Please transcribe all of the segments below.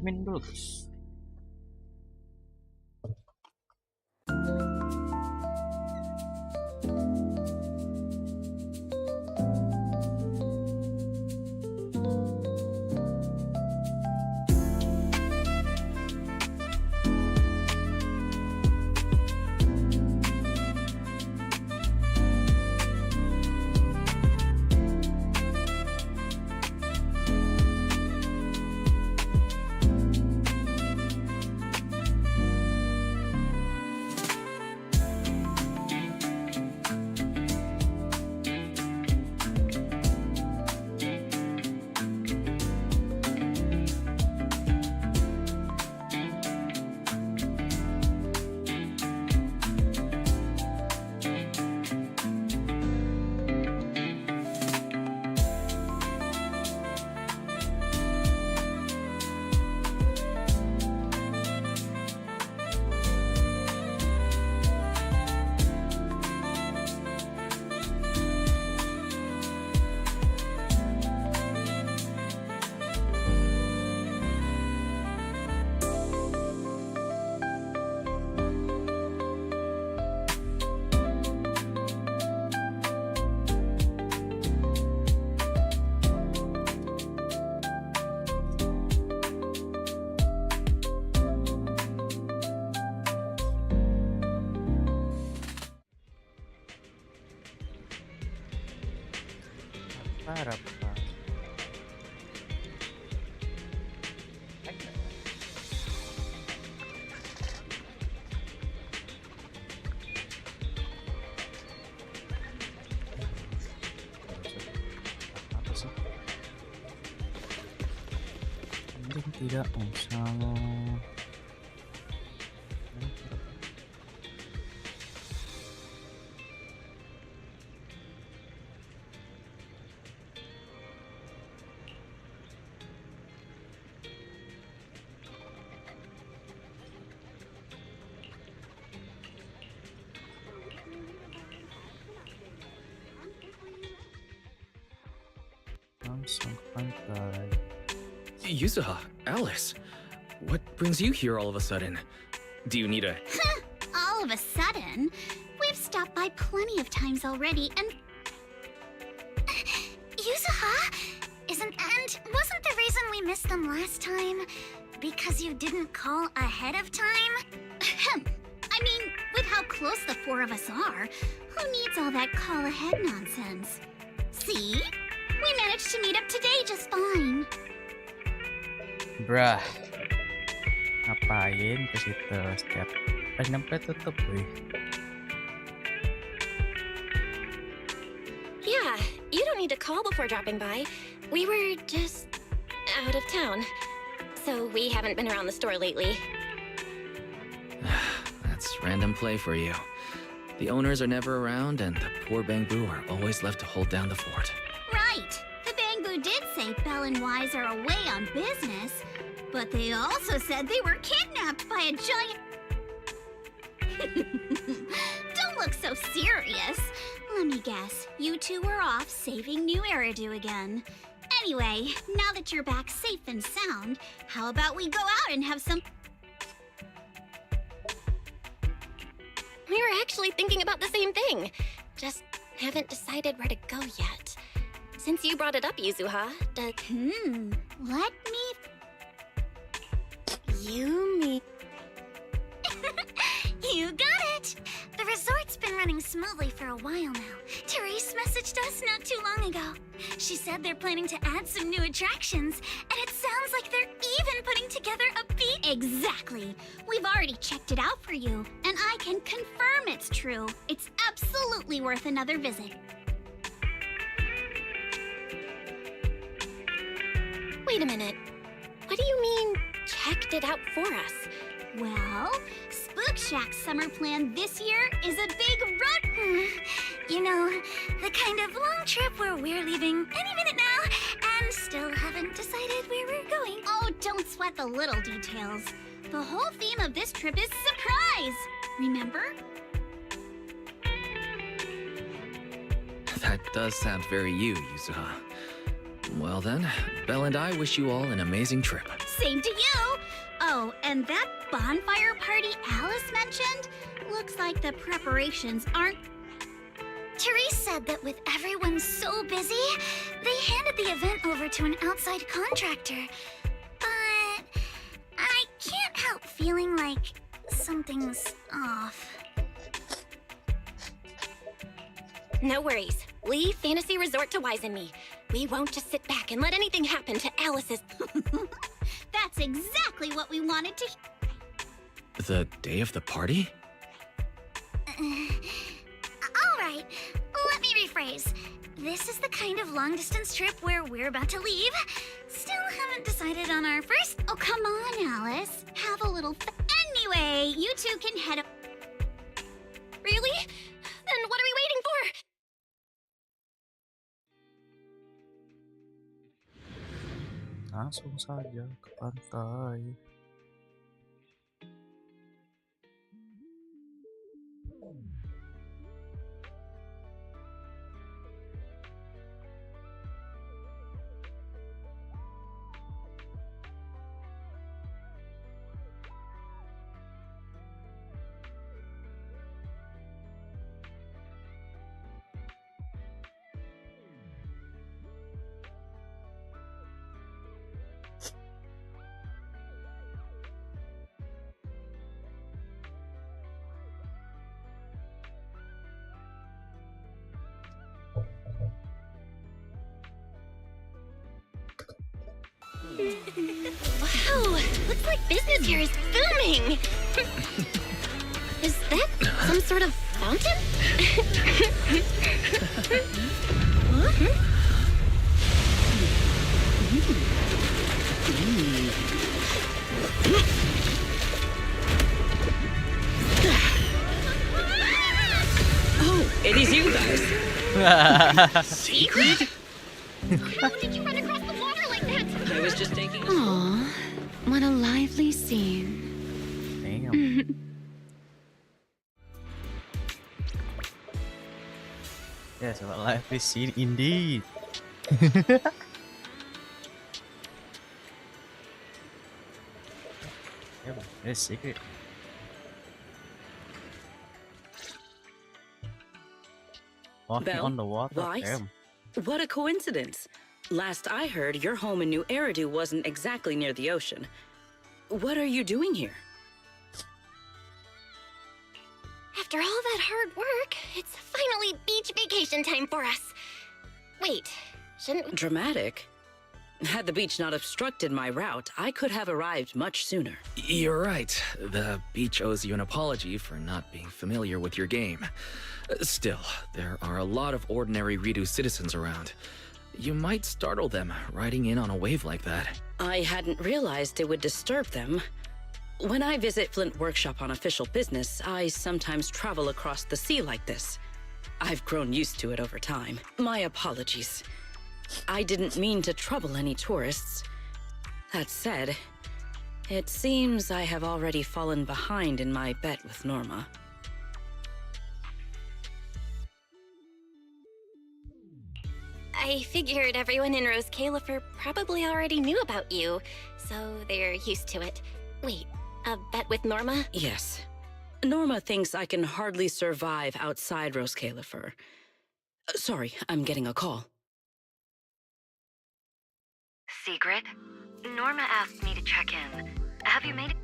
minum dulu guys. Apa? Apa sih? Mending tidak usah lo. Langsung ke pantai. Yuzuha, Alice, what brings you here all of a sudden? Do you need a... All of a sudden? We've stopped by plenty of times already, and... Yuzuha? And wasn't the reason we missed them last time because you didn't call ahead of time? I mean, with how close the four of us are, who needs all that call ahead nonsense? See? We managed to meet up today just fine. Brah, ngapain ke situ setiap nyampe tutup wih. Yeah, you don't need to call before dropping by. We were just out of town, so we haven't been around the store lately. That's random play for you. The owners are never around, and the poor Bangbu are always left to hold down the fort. Right. The Bangbu did say Belle and Wise are away on business, but they also said they were kidnapped by a giant... Don't look so serious. Let me guess, you two were off saving New Eridu again. Anyway, now that you're back safe and sound, how about we go out and have some... We were actually thinking about the same thing. Just haven't decided where to go yet. Since you brought it up, Yuzuha, let me... You mean... You got it! The resort's been running smoothly for a while now. Therese messaged us not too long ago. She said they're planning to add some new attractions, and it sounds like they're even putting together a beach. Exactly! We've already checked it out for you, and I can confirm it's true. It's absolutely worth another visit. Wait a minute. What do you mean, checked it out for us? Well, Spook Shack's summer plan this year is a big road... You know, the kind of long trip where we're leaving any minute now and still haven't decided where we're going. Oh, don't sweat the little details. The whole theme of this trip is surprise! Remember? That does sound very you, Yuzuha. Well then, Belle and I wish you all an amazing trip. Same to you! Oh, and that bonfire party Alice mentioned? Looks like the preparations aren't... Therese said that with everyone so busy, they handed the event over to an outside contractor. But I can't help feeling like something's off. No worries. Leave Fantasy Resort to Wizenme. We won't just sit back and let anything happen to Alice's... That's exactly what we wanted to... The day of the party? All right, let me rephrase. This is the kind of long-distance trip where we're about to leave. Still haven't decided on our first... Oh, come on, Alice. Have a little... Anyway, you two can head up... Really? Then what are we waiting for? Langsung saja ke pantai. Wow, looks like business here is booming. Is that some sort of fountain? Huh? Oh, it is you guys. Secret? How did you run across the water like that? I was just taking a Aw, what a lively scene. Damn. Yes, a lively scene indeed. Yeah, it's secret. Walking Belle, on the water. Weiss? Damn. What a coincidence. Last I heard, your home in New Eridu wasn't exactly near the ocean. What are you doing here? After all that hard work, it's finally beach vacation time for us. Wait, shouldn't we... Dramatic? Had the beach not obstructed my route, I could have arrived much sooner. You're right. The beach owes you an apology for not being familiar with your game. Still, there are a lot of ordinary Ridu citizens around. You might startle them riding in on a wave like that. I hadn't realized it would disturb them. When I visit Flint Workshop on official business, I sometimes travel across the sea like this. I've grown used to it over time. My apologies. I didn't mean to trouble any tourists. That said, it seems I have already fallen behind in my bet with Norma. I figured everyone in Rose Califer probably already knew about you, so they're used to it. Wait, a bet with Norma? Yes. Norma thinks I can hardly survive outside Rose Califer. Sorry, I'm getting a call. Secret? Norma asked me to check in. Have you made it?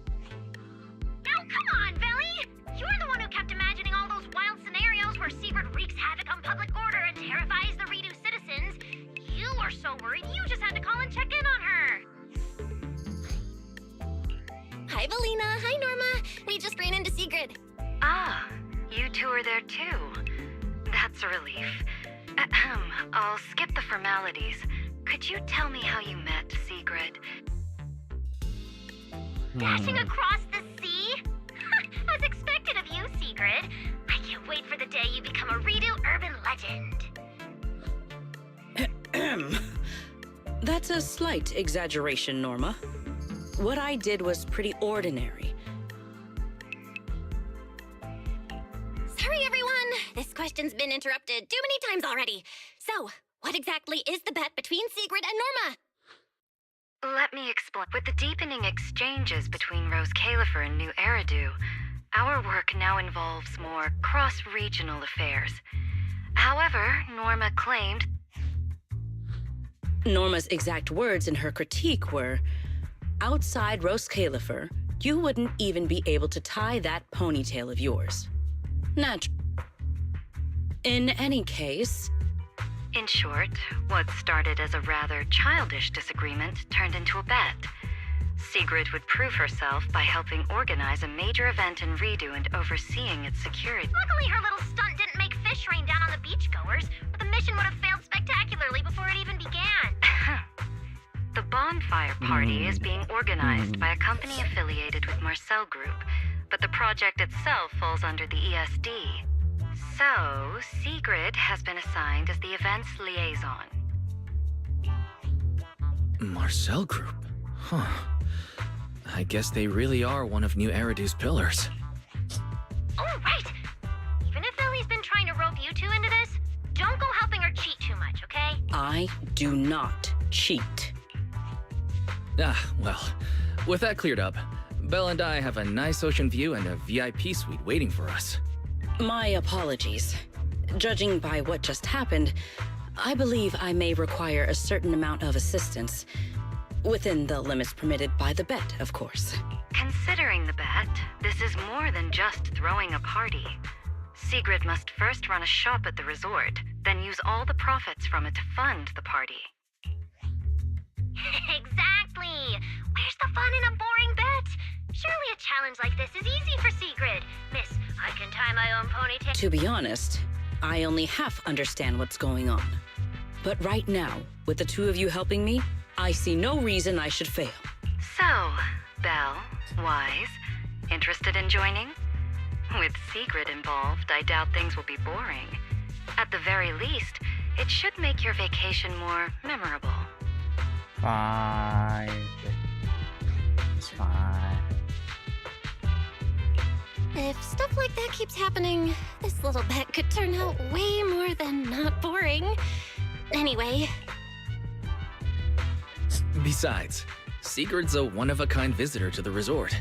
Oh, come on, Belly! You're the one who kept imagining all those wild scenarios where Secret wreaks havoc on public order and terrifies the Ridu citizens. You were so worried you just had to call and check in on her. Hi, Valina. Hi, Norma. We just ran into Sigrid. Ah, you two are there too. That's a relief. Ahem, I'll skip the formalities. Could you tell me how you met Sigrid? Dashing across the sea? As expected of you, Sigrid. I can't wait for the day you become a Ridu urban legend. That's a slight exaggeration, Norma. What I did was pretty ordinary. Sorry, everyone. This question's been interrupted too many times already. So, what exactly is the bet between Sigrid and Norma? Let me explain. With the deepening exchanges between Rose Califer and New Eridu, our work now involves more cross-regional affairs. However, Norma claimed... Norma's exact words in her critique were, outside Rose Califer, you wouldn't even be able to tie that ponytail of yours. In any case... In short, what started as a rather childish disagreement turned into a bet. Sigrid would prove herself by helping organize a major event in Redo and overseeing its security. Luckily, her little stunt didn't make fish rain down on the beachgoers, or the mission would have failed spectacularly before it even began. The bonfire party is being organized by a company affiliated with Marcel Group, but the project itself falls under the ESD. So, Sigrid has been assigned as the event's liaison. Marcel Group? Huh. I guess they really are one of New Eridu's pillars. Oh, right! Even if Ellie's been trying to rope you two into this, don't go helping her cheat too much, okay? I do not cheat. Ah, well, with that cleared up, Belle and I have a nice ocean view and a VIP suite waiting for us. My apologies. Judging by what just happened, I believe I may require a certain amount of assistance. Within the limits permitted by the bet, of course. Considering the bet, this is more than just throwing a party. Sigrid must first run a shop at the resort, then use all the profits from it to fund the party. Exactly! Where's the fun in a boring bet? Surely a challenge like this is easy for Sigrid. Miss, I can tie my own ponytail. To be honest, I only half understand what's going on. But right now, with the two of you helping me, I see no reason I should fail. So, Belle, Wise, interested in joining? With Sigrid involved, I doubt things will be boring. At the very least, it should make your vacation more memorable. 5. It's fine. If stuff like that keeps happening, this little bet could turn out way more than not boring. Anyway. Besides, Sigrid's a one-of-a-kind visitor to the resort.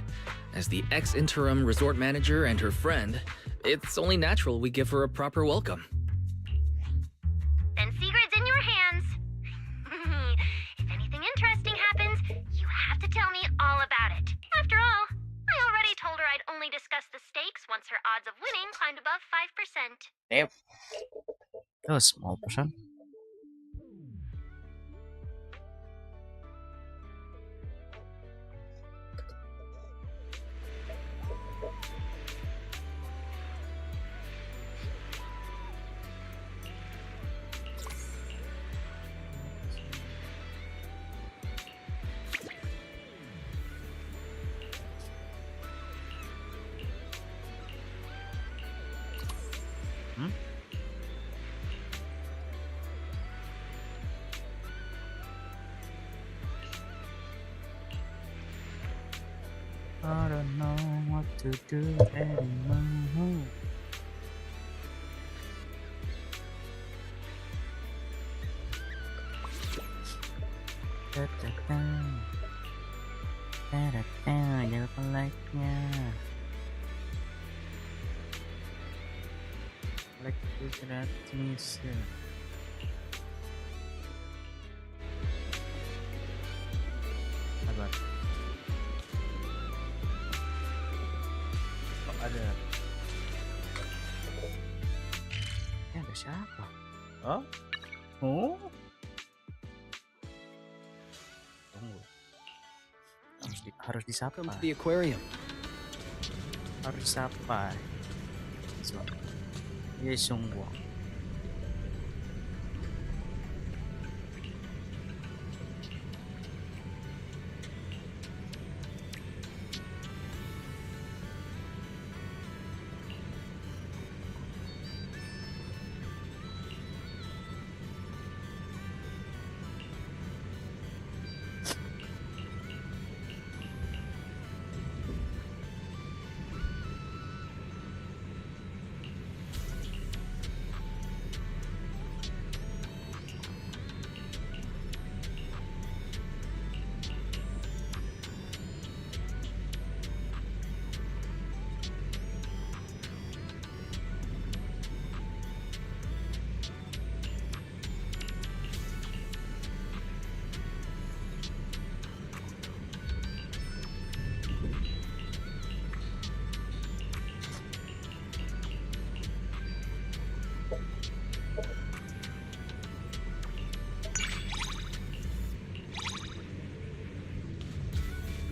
As the ex-interim resort manager and her friend, it's only natural we give her a proper welcome. Then Sigrid's in your hands. If anything interesting happens, you have to tell me all about it. After all, I already told her I'd only discuss the stakes once her odds of winning climbed above 5%. Damn. That was a small percent. I don't know what to do anymore. Jangan lupa like-nya. Like itu gratis. Sabar. Kok ada? Ini ada siapa? Oh? Oh? Tunggu. Harus disapa. Welcome to the aquarium. Harus disapa. So, yes, sungguh.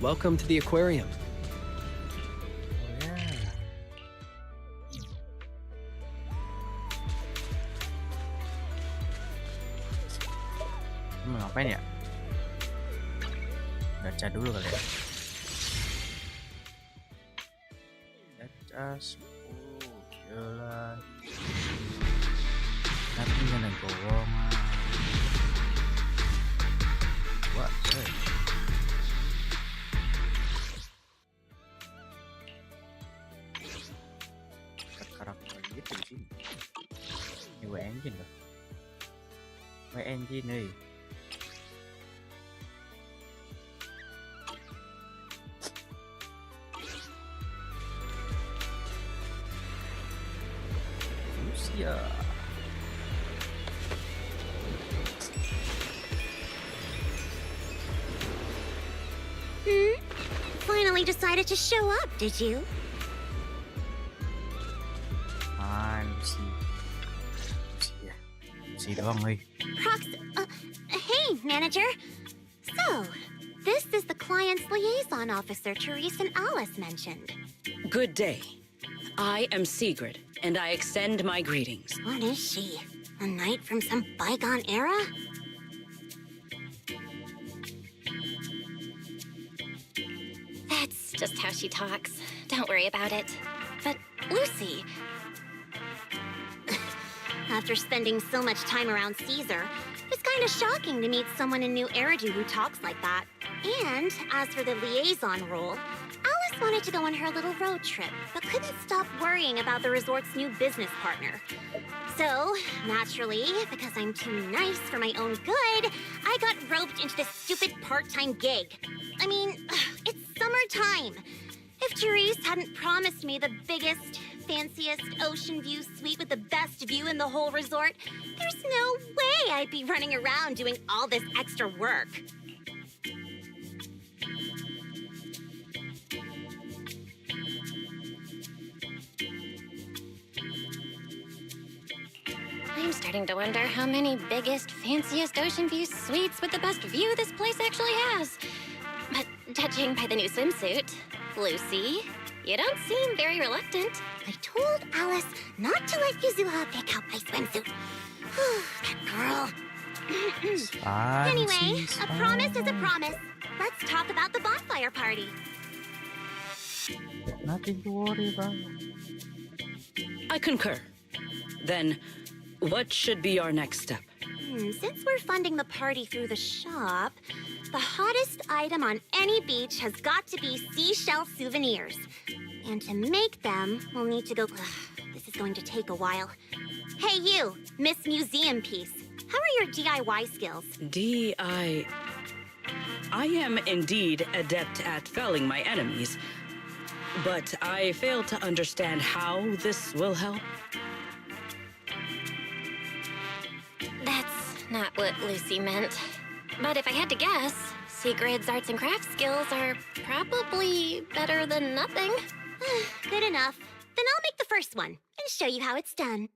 Welcome to the aquarium. Oh ya. Mau ngapain ya? Gacha dulu kali ya. Gacha 10 jalan. Tapi jangan bohongan. Wah, karakter gitu di sini. Ini W engine loh. W engine nih. Rusia. Finally decided to show up, did you? Lucy. Lucy ya. Lucy doang nih. Hey, manager. So, this is the client's liaison officer Therese and Alice mentioned. Good day. I am Sigrid, and I extend my greetings. What is she? A knight from some bygone era? That's just how she talks. Don't worry about it. But, Lucy, After spending so much time around Caesar, it's kind of shocking to meet someone in New Eridu who talks like that. And as for the liaison role, Alice wanted to go on her little road trip, but couldn't stop worrying about the resort's new business partner. So, naturally, because I'm too nice for my own good, I got roped into this stupid part-time gig. I mean, it's summertime. If Therese hadn't promised me the biggest, fanciest ocean view suite with the best view in the whole resort, there's no way I'd be running around doing all this extra work. I'm starting to wonder how many biggest, fanciest ocean view suites with the best view this place actually has. But judging by the new swimsuit, Lucy, you don't seem very reluctant. I told Alice not to let Yuzuha pick out my swimsuit. That girl. Anyway, a promise is a promise. Let's talk about the bonfire party. Nothing to worry about. I concur. Then, what should be our next step? Since we're funding the party through the shop, the hottest item on any beach has got to be seashell souvenirs. And to make them, we'll need to go... this is going to take a while. Hey you, Miss Museum Piece. How are your DIY skills? I am indeed adept at felling my enemies, but I fail to understand how this will help. That's not what Lucy meant. But if I had to guess, Sigrid's arts and crafts skills are probably better than nothing. Good enough. Then I'll make the first one and show you how it's done.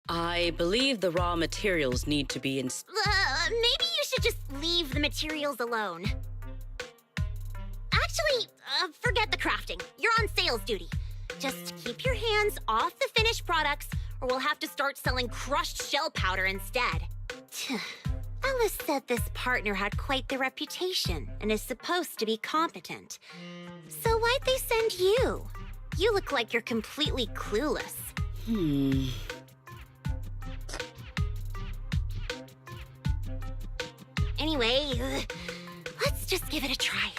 I believe the raw materials need to be Maybe you should just leave the materials alone. Actually, forget the crafting. You're on sales duty. Just keep your hands off the finished products, or we'll have to start selling crushed shell powder instead. Alice said this partner had quite the reputation and is supposed to be competent. So why'd they send you? You look like you're completely clueless. Anyway, let's just give it a try.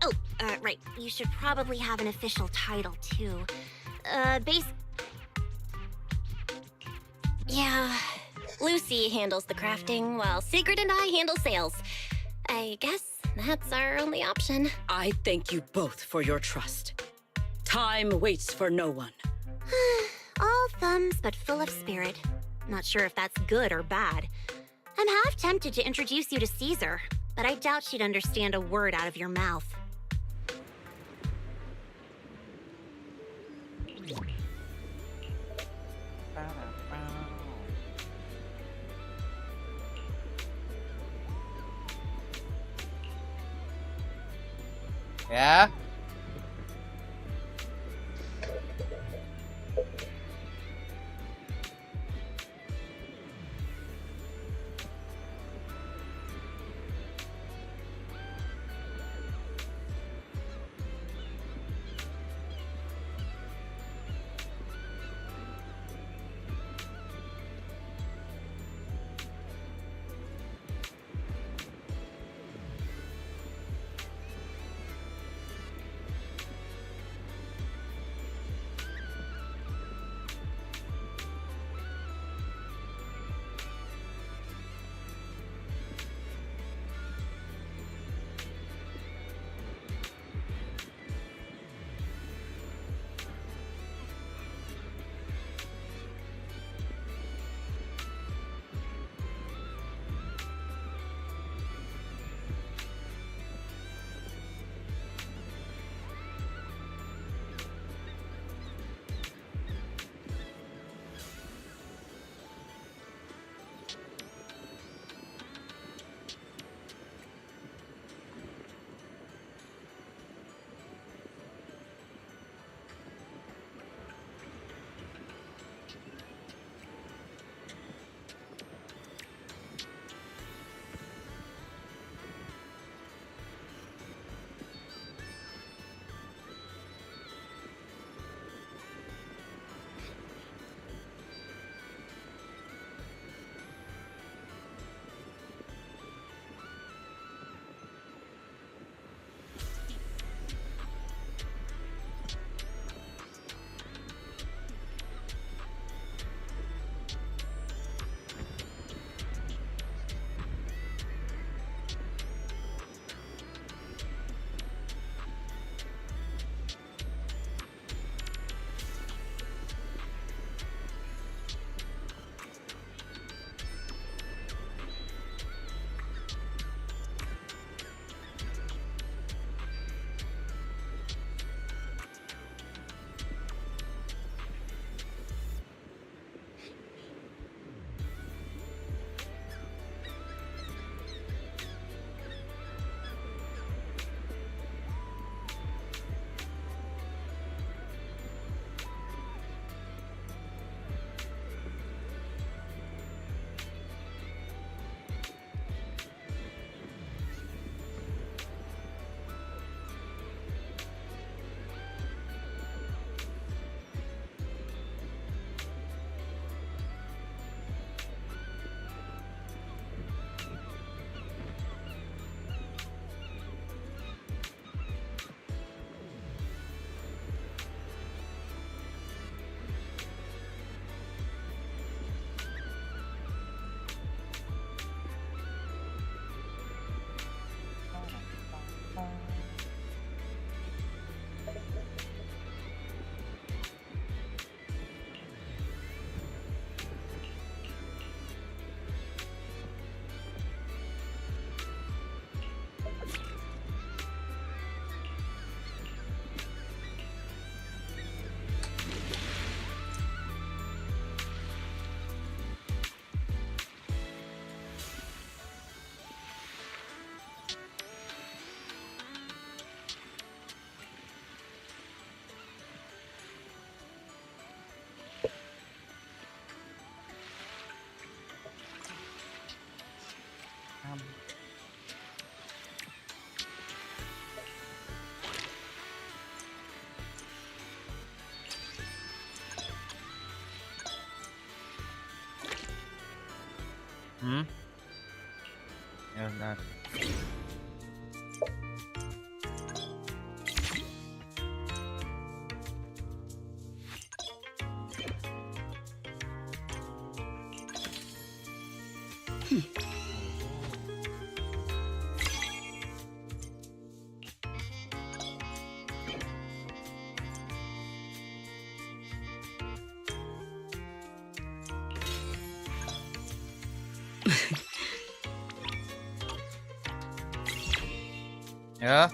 Oh, right. You should probably have an official title, too. Yeah, Lucy handles the crafting while Sigrid and I handle sales. I guess that's our only option. I thank you both for your trust. Time waits for no one. All thumbs but full of spirit. Not sure if that's good or bad. I'm half tempted to introduce you to Caesar, but I doubt she'd understand a word out of your mouth. Ya. Ya, bentar. Ya.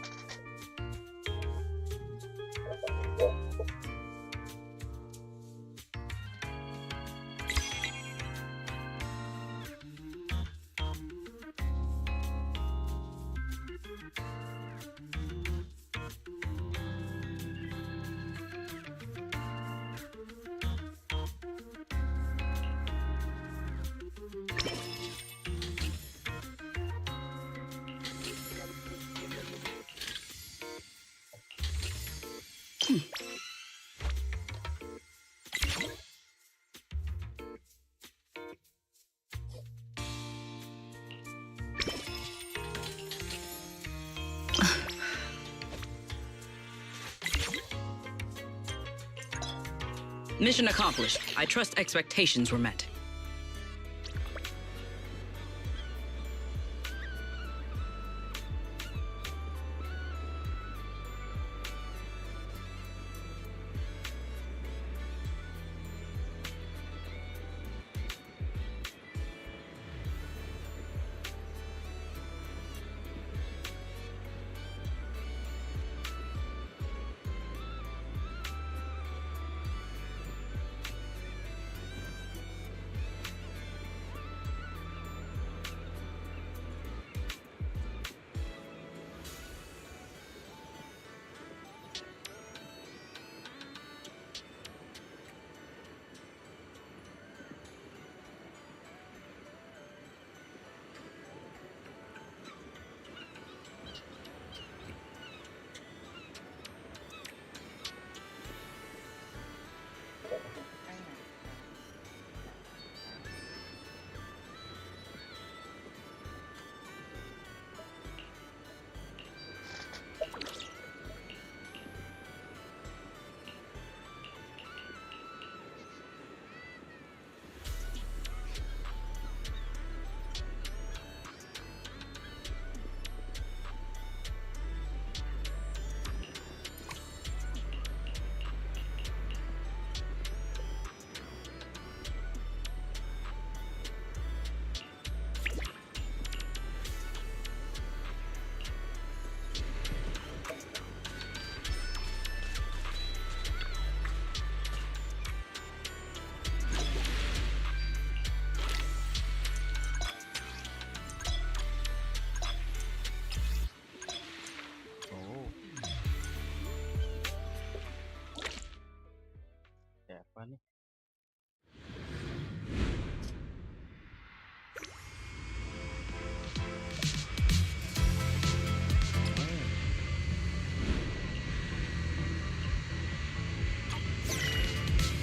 Mission accomplished. I trust expectations were met. Apa nih?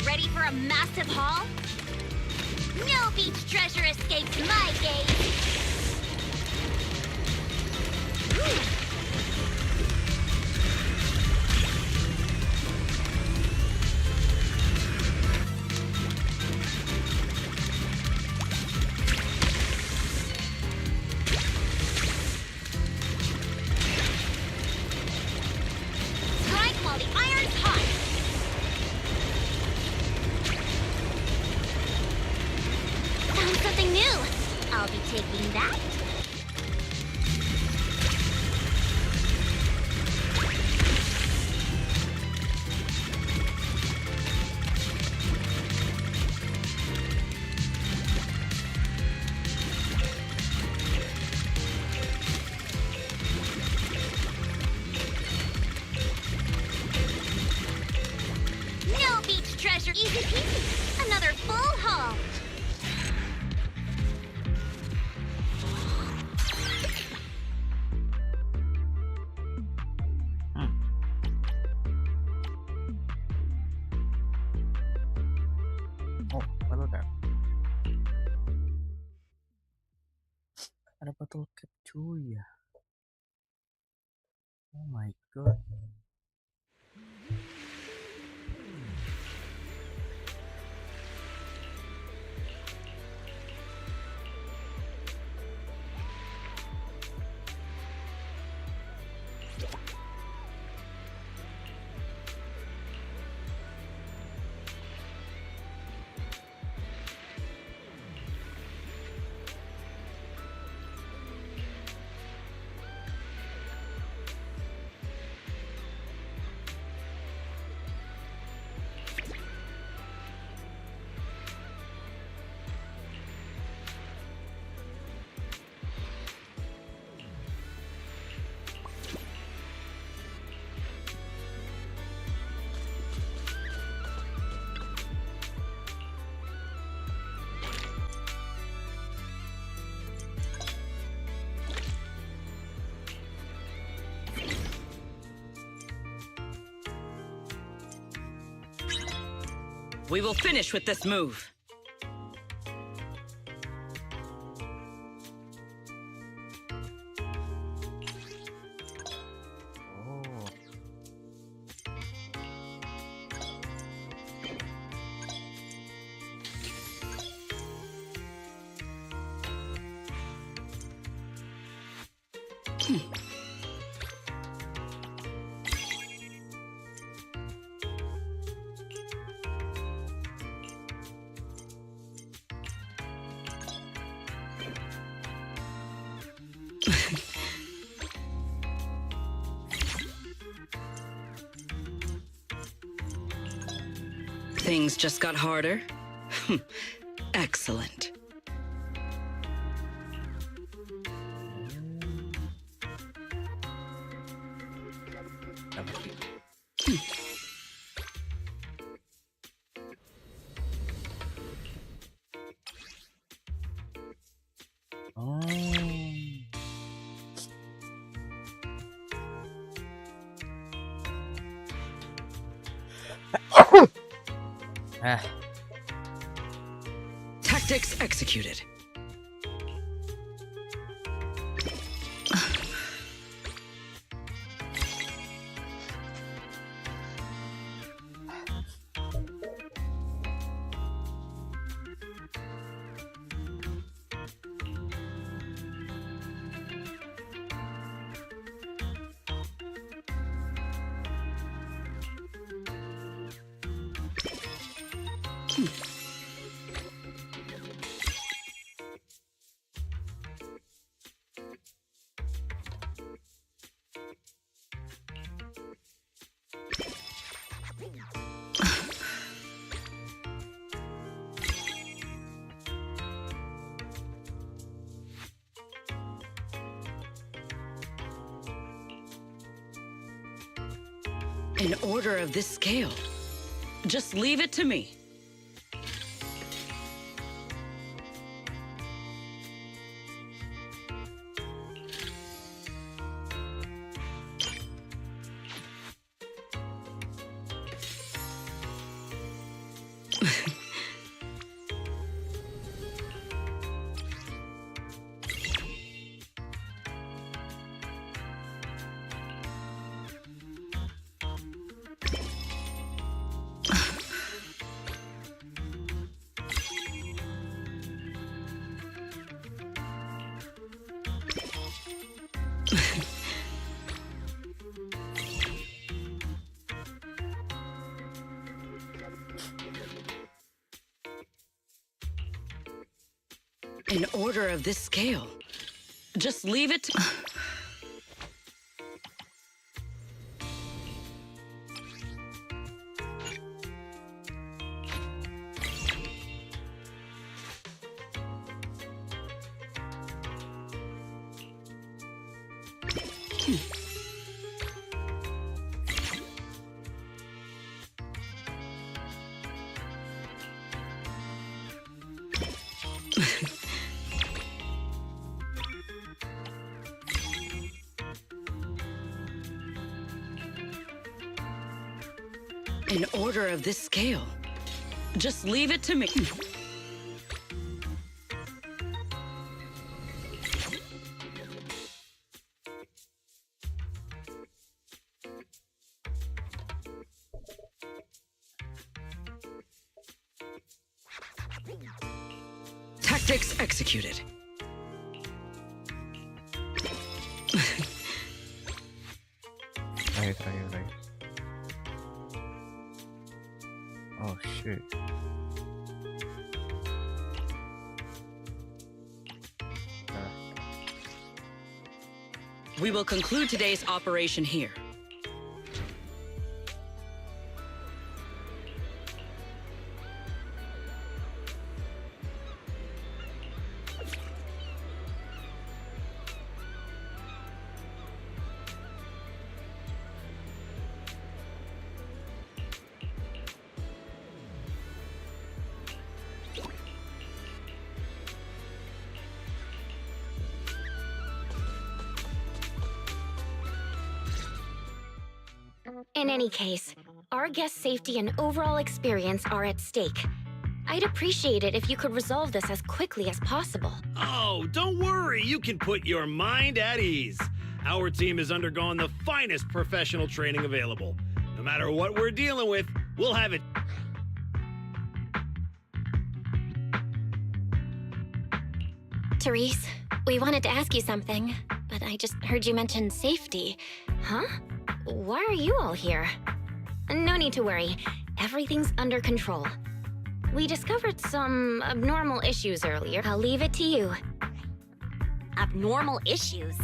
Ready for a massive haul? No beach treasure escapes my gaze! Strike while the iron's hot! Found something new! I'll be taking that. No beach treasure, easy peasy. Another full haul. Oh, baru ada bottle cap cuy ya. Oh my god. We will finish with this move. Oh. Things just got harder? Excellent. Dapat di- Oh. Ah, Tactics executed. An order of this scale. Just leave it to me. An order of this scale. Just leave it to... An order of this scale. Just leave it to me. Tactics executed. terakhir. Oh shit. We will conclude today's operation here. In any case, Our guest safety and overall experience are at stake. I'd appreciate it if you could resolve this as quickly as possible. Oh, don't worry. You can put your mind at ease. Our team has undergone the finest professional training available. No matter what we're dealing with, we'll have it. Therese, we wanted to ask you something, but I just heard you mention safety. Huh? Why are you all here? No need to worry. Everything's under control. We discovered some abnormal issues earlier. I'll leave it to you. Abnormal issues?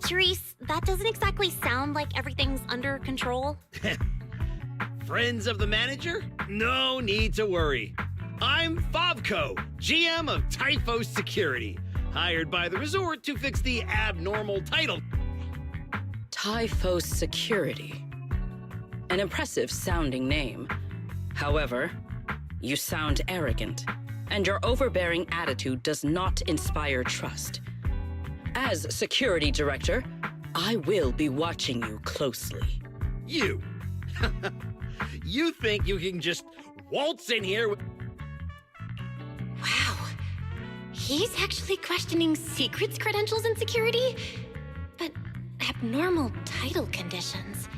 Therese, that doesn't exactly sound like everything's under control. Friends of the manager? No need to worry. I'm Favko, GM of Typhos Security, hired by the resort to fix the abnormal title. Typhos Security. An impressive sounding name. However, you sound arrogant, and your overbearing attitude does not inspire trust. As security director, I will be watching you closely. You. You think you can just waltz in here with... Wow. He's actually questioning secrets credentials and security? But abnormal title conditions.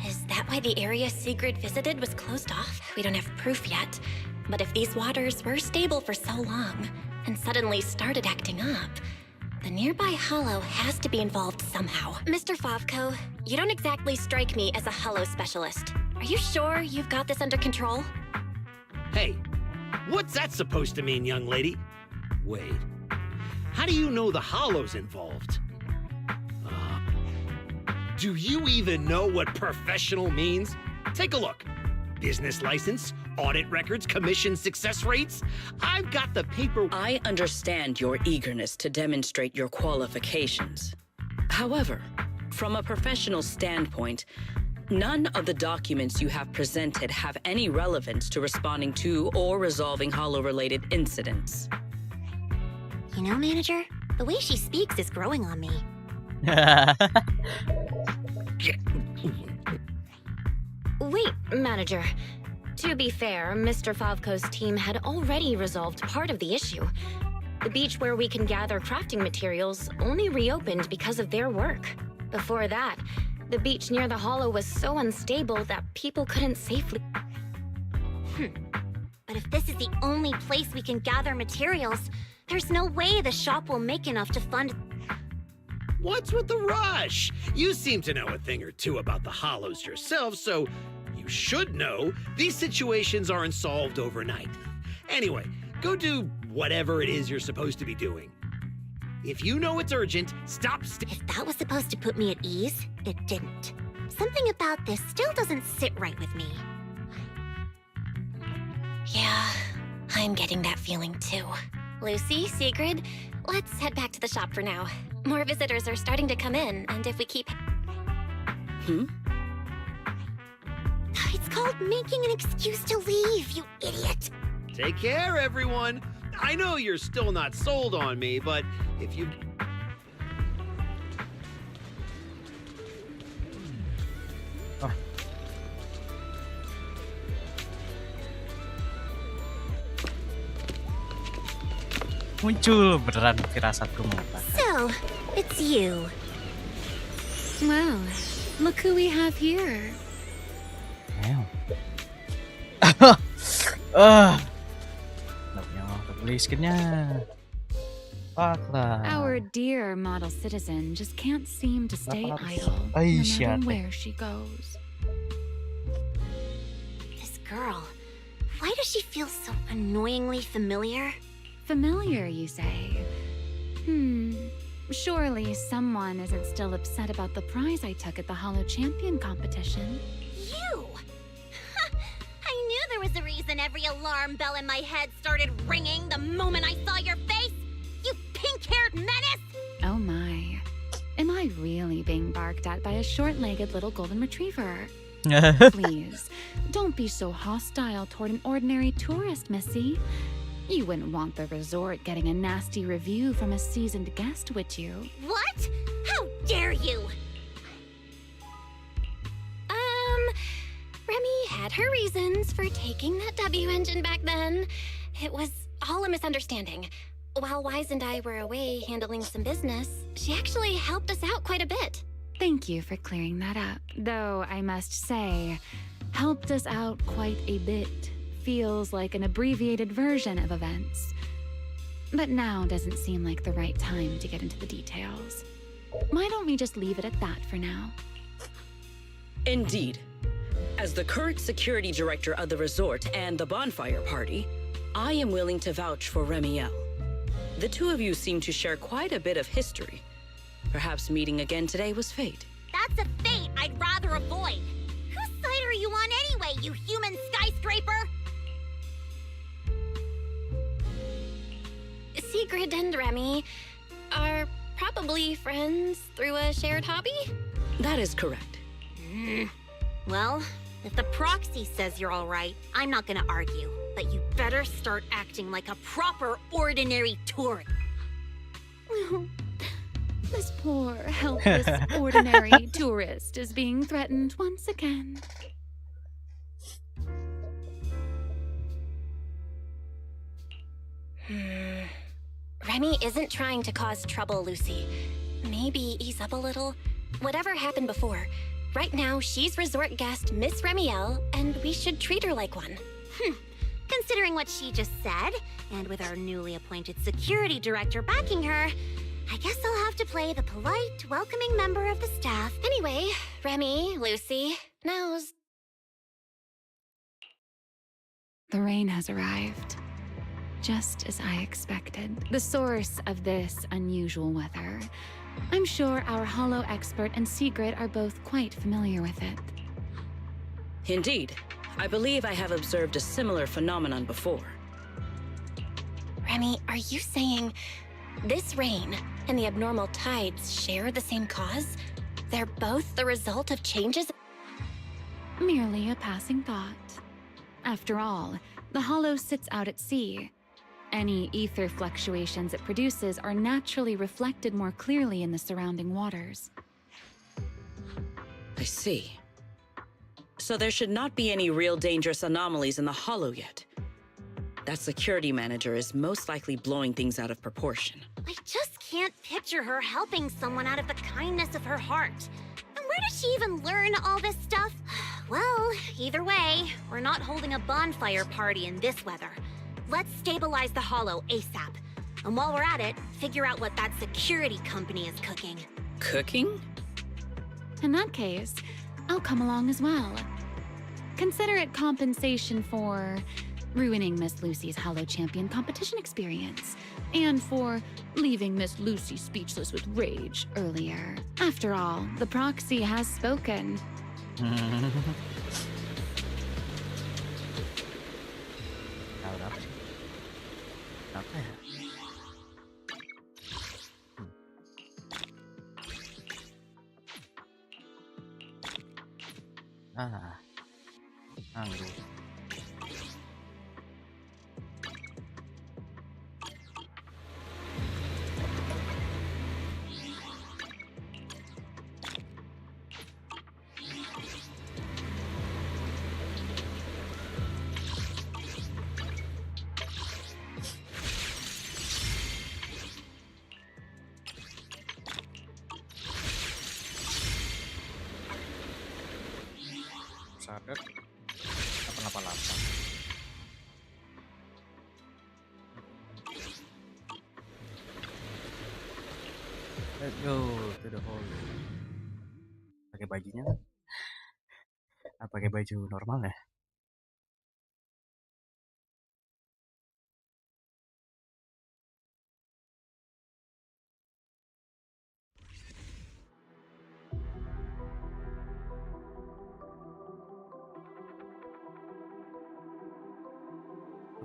Is that why the area Sigrid visited was closed off? We don't have proof yet. But if these waters were stable for so long, and suddenly started acting up, the nearby hollow has to be involved somehow. Mr. Favko, you don't exactly strike me as a hollow specialist. Are you sure you've got this under control? Hey, what's that supposed to mean, young lady? Wait, how do you know the hollow's involved? Do you even know what professional means? Take a look. Business license, audit records, commission success rates. I've got the paper. I understand your eagerness to demonstrate your qualifications. However, from a professional standpoint, none of the documents you have presented have any relevance to responding to or resolving hollow-related incidents. You know, manager, the way she speaks is growing on me. Wait, manager. To be fair, Mr. Favko's team had already resolved part of the issue. The beach where we can gather crafting materials only reopened because of their work. Before that, the beach near the hollow was so unstable that people couldn't safely... But if this is the only place we can gather materials, there's no way the shop will make enough to fund... What's with the rush? You seem to know a thing or two about the hollows yourself, so you should know these situations aren't solved overnight. Anyway, go do whatever it is you're supposed to be doing. If you know it's urgent, stop. If that was supposed to put me at ease, it didn't. Something about this still doesn't sit right with me. Yeah, I'm getting that feeling too. Lucy, Sigrid, let's head back to the shop for now. More visitors are starting to come in, and if we keep... It's called making an excuse to leave, you idiot. Take care, everyone. I know you're still not sold on me, but if you... Muncul beneran firasatku mengatakan. So, it's you. Well, look who we have here. Nggak punya waktu beli skinnya. Fuck lah. Our dear model citizen just can't seem to stay idle, no Aisyah. matter where she goes. This girl, why does she feel so annoyingly familiar? Familiar, you say? Surely someone isn't still upset about the prize I took at the Hollow Champion competition. You! I knew there was a reason every alarm bell in my head started ringing the moment I saw your face! You pink-haired menace! Oh my. Am I really being barked at by a short-legged little golden retriever? Please, don't be so hostile toward an ordinary tourist, Missy. You wouldn't want the resort getting a nasty review from a seasoned guest, would you? What? How dare you! Remy, had her reasons for taking that W engine back then. It was all a misunderstanding. While Wise and I were away handling some business, she actually helped us out quite a bit. Thank you for clearing that up. Though I must say, helped us out quite a bit feels like an abbreviated version of events. But now doesn't seem like the right time to get into the details. Why don't we just leave it at that for now? Indeed. As the current security director of the resort and the bonfire party, I am willing to vouch for Remiel. The two of you seem to share quite a bit of history. Perhaps meeting again today was fate. That's a fate I'd rather avoid. Whose side are you on anyway, you human skyscraper? Sigrid and Remy are probably friends through a shared hobby? That is correct. Well, if the proxy says you're all right, I'm not gonna argue. But you better start acting like a proper ordinary tourist. This poor, helpless, ordinary tourist is being threatened once again. Remy isn't trying to cause trouble, Lucy. Maybe ease up a little. Whatever happened before, right now she's resort guest Miss Remiel, and we should treat her like one. Considering what she just said, and with our newly appointed security director backing her, I guess I'll have to play the polite, welcoming member of the staff. Anyway, Remy, Lucy, now's... The rain has arrived. Just as I expected. The source of this unusual weather. I'm sure our holo expert and Sigrid are both quite familiar with it. Indeed. I believe I have observed a similar phenomenon before. Remy, are you saying this rain and the abnormal tides share the same cause? They're both the result of changes? Merely a passing thought. After all, the holo sits out at sea. Any ether fluctuations it produces are naturally reflected more clearly in the surrounding waters. I see. So there should not be any real dangerous anomalies in the holo yet. That security manager is most likely blowing things out of proportion. I just can't picture her helping someone out of the kindness of her heart. And where does she even learn all this stuff? Well, either way, we're not holding a bonfire party in this weather. Let's stabilize the holo ASAP. And while we're at it, figure out what that security company is cooking. Cooking? In that case, I'll come along as well. Consider it compensation for ruining Miss Lucy's Holo Champion competition experience, and for leaving Miss Lucy speechless with rage earlier. After all, the proxy has spoken. Anggur. Sadet 888. Let's go to the hole. Pakai bajunya kan? Pakai baju normal ya?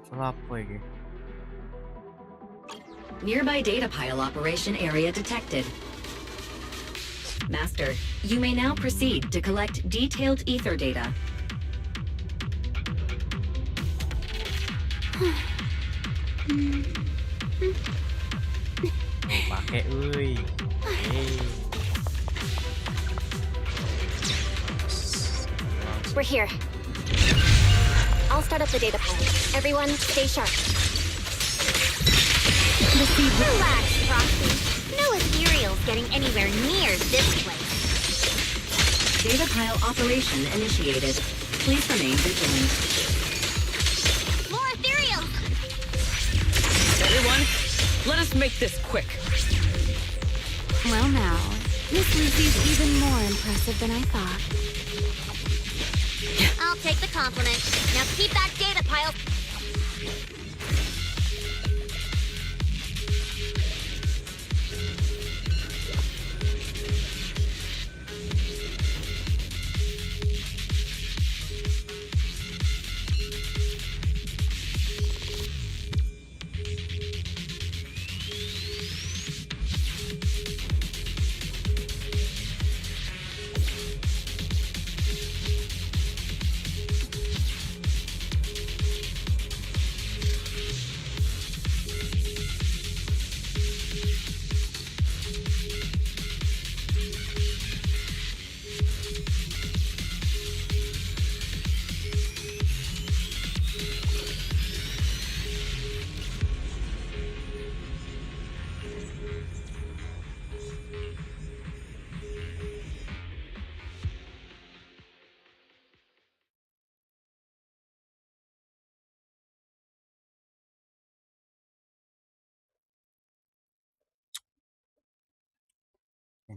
Salah apa ini? Nearby data pile operation area detected. Master, you may now proceed to collect detailed ether data. Pakai, uy. We're here. I'll start up the data pile. Everyone, stay sharp. Relax, Frosty. No ethereals getting anywhere near this place. Data pile operation initiated. Please remain vigilant. More ethereals! Everyone, let us make this quick. Well now, Miss Lucy's even more impressive than I thought. I'll take the compliment. Now keep that data pile.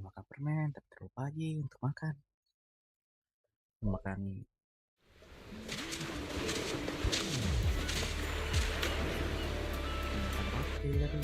Makan permen, tapi terlalu pagi untuk makan. Makan roti tadi.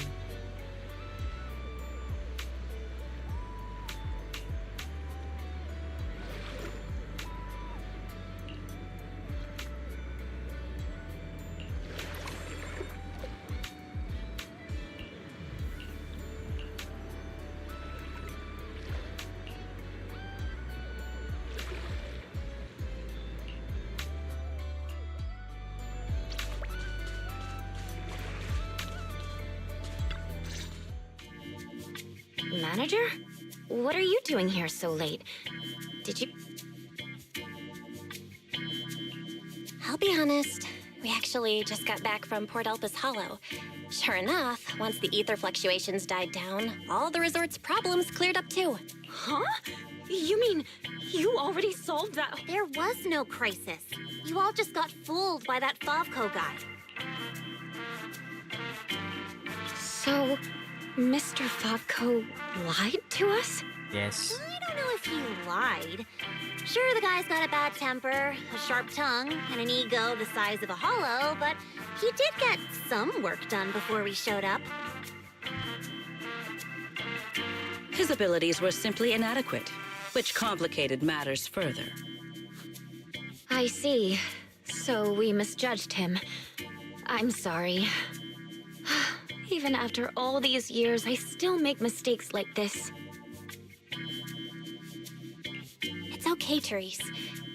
Manager? What are you doing here so late? Did you... I'll be honest. We actually just got back from Port Elpis Hollow. Sure enough, once the ether fluctuations died down, all the resort's problems cleared up too. Huh? You mean you already solved that? There was no crisis. You all just got fooled by that Favco guy. So, Mr. Favco lied to us? Yes. I don't know if he lied. Sure, the guy's got a bad temper, a sharp tongue, and an ego the size of a hollow, but he did get some work done before we showed up. His abilities were simply inadequate, which complicated matters further. I see. So we misjudged him. I'm sorry. Even after all these years, I still make mistakes like this. It's okay, Therese.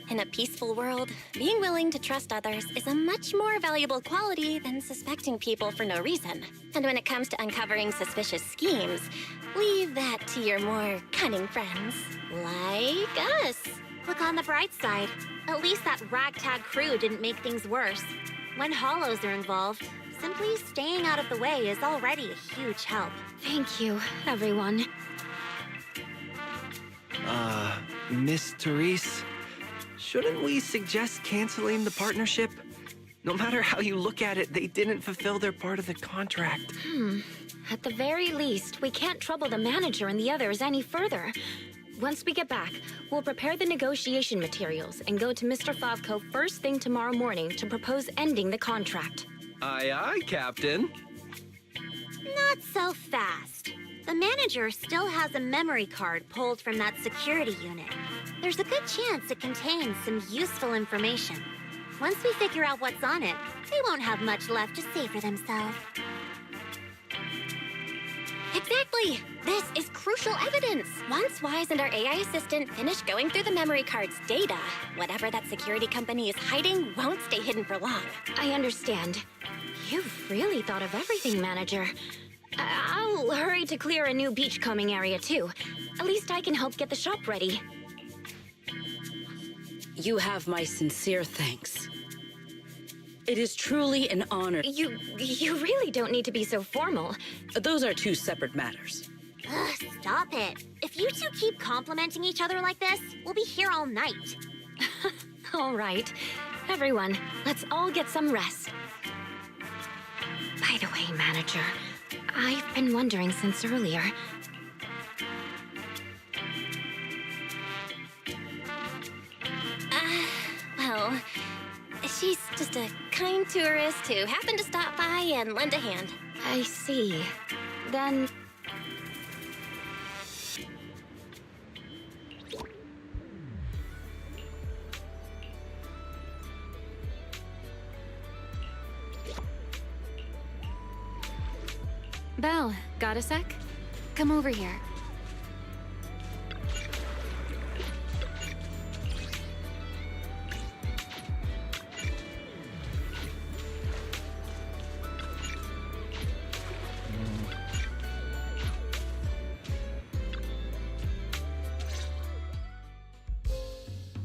In a peaceful world, being willing to trust others is a much more valuable quality than suspecting people for no reason. And when it comes to uncovering suspicious schemes, leave that to your more cunning friends, like us. Look on the bright side. At least that ragtag crew didn't make things worse. When hollows are involved, simply staying out of the way is already a huge help. Thank you, everyone. Miss Therese, shouldn't we suggest canceling the partnership? No matter how you look at it, they didn't fulfill their part of the contract. At the very least, we can't trouble the manager and the others any further. Once we get back, we'll prepare the negotiation materials and go to Mr. Favco first thing tomorrow morning to propose ending the contract. Aye, aye, Captain. Not so fast. The manager still has a memory card pulled from that security unit. There's a good chance it contains some useful information. Once we figure out what's on it, they won't have much left to say for themselves. Exactly! This is crucial evidence! Once Wise and our AI assistant finish going through the memory card's data, whatever that security company is hiding won't stay hidden for long. I understand. You've really thought of everything, Manager. I'll hurry to clear a new beachcombing area, too. At least I can help get the shop ready. You have my sincere thanks. It is truly an honor. You really don't need to be so formal. Those are two separate matters. Ugh, stop it. If you two keep complimenting each other like this, we'll be here all night. All right. Everyone, let's all get some rest. By the way, manager, I've been wondering since earlier. Well, she's just a kind tourist who happened to stop by and lend a hand. I see. Then... Belle, got a sec? Come over here.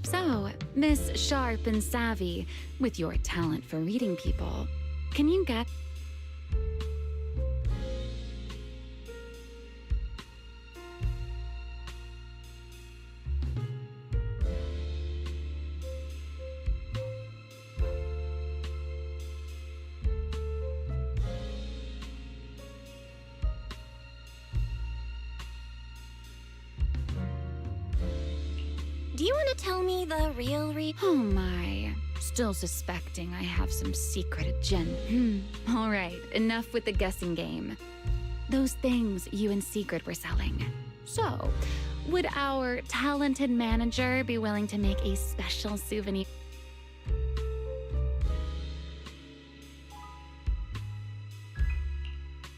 So, Miss Sharp and Savvy, with your talent for reading people, can you get... Do you want to tell me the real Oh my, still suspecting I have some secret agenda. All right, enough with the guessing game. Those things you and Secret were selling. So, would our talented manager be willing to make a special souvenir?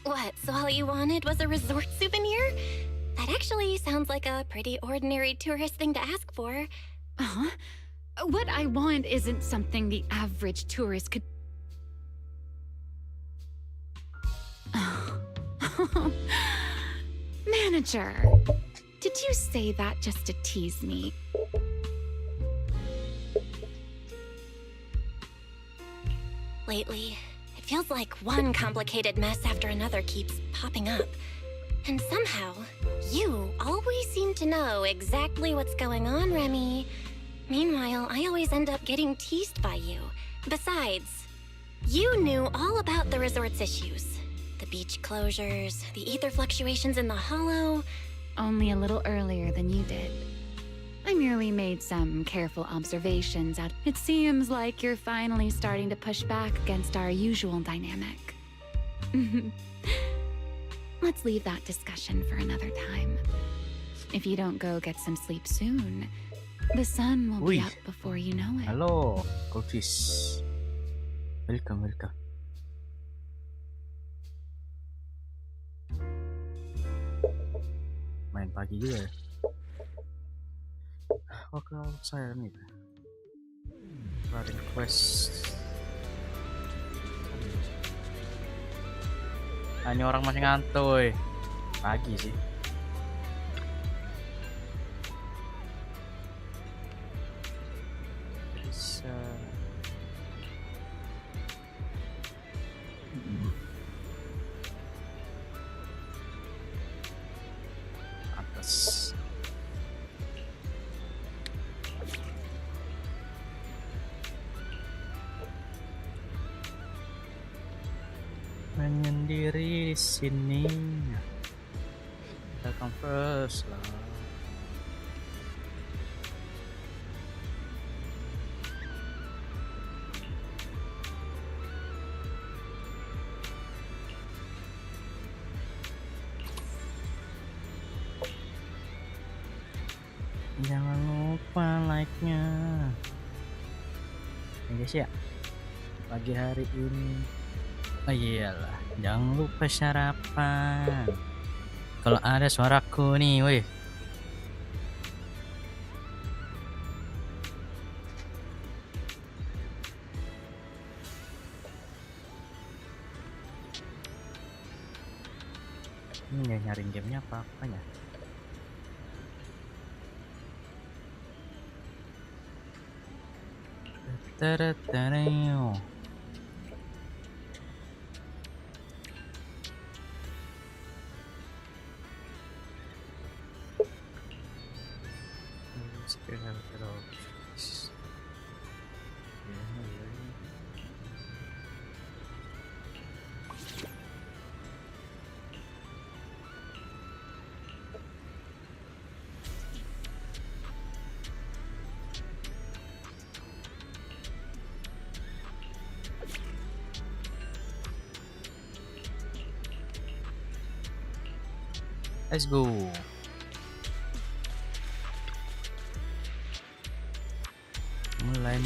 What, so all you wanted was a resort souvenir? That actually sounds like a pretty ordinary tourist thing to ask for. Uh-huh. What I want isn't something the average tourist could... Manager, did you say that just to tease me? Lately, it feels like one complicated mess after another keeps popping up. And somehow, you always seem to know exactly what's going on, Remy. Meanwhile, I always end up getting teased by you. Besides, you knew all about the resort's issues. The beach closures, the ether fluctuations in the hollow. Only a little earlier than you did. I merely made some careful observations out. It seems like you're finally starting to push back against our usual dynamic. Let's leave that discussion for another time. If you don't go get some sleep soon, the sun will be up before you know it. Halo, Goldfish. Welcome, welcome. Main pagi juga ya. Oh, ke outside nih. Running quest. Nah, ini orang masih ngantuk. Pagi sih. Bisa. Atas. Menyendiri di sini. Kita converse lah. Jangan lupa like-nya. Ya guys ya. Pagi hari ini. Oh iyalah, jangan lupa sarapan. Kalau ada suaraku nih, woi. Ini nggak nyariin gamenya apa-apanya. Taratareo. Let's go. Mulai.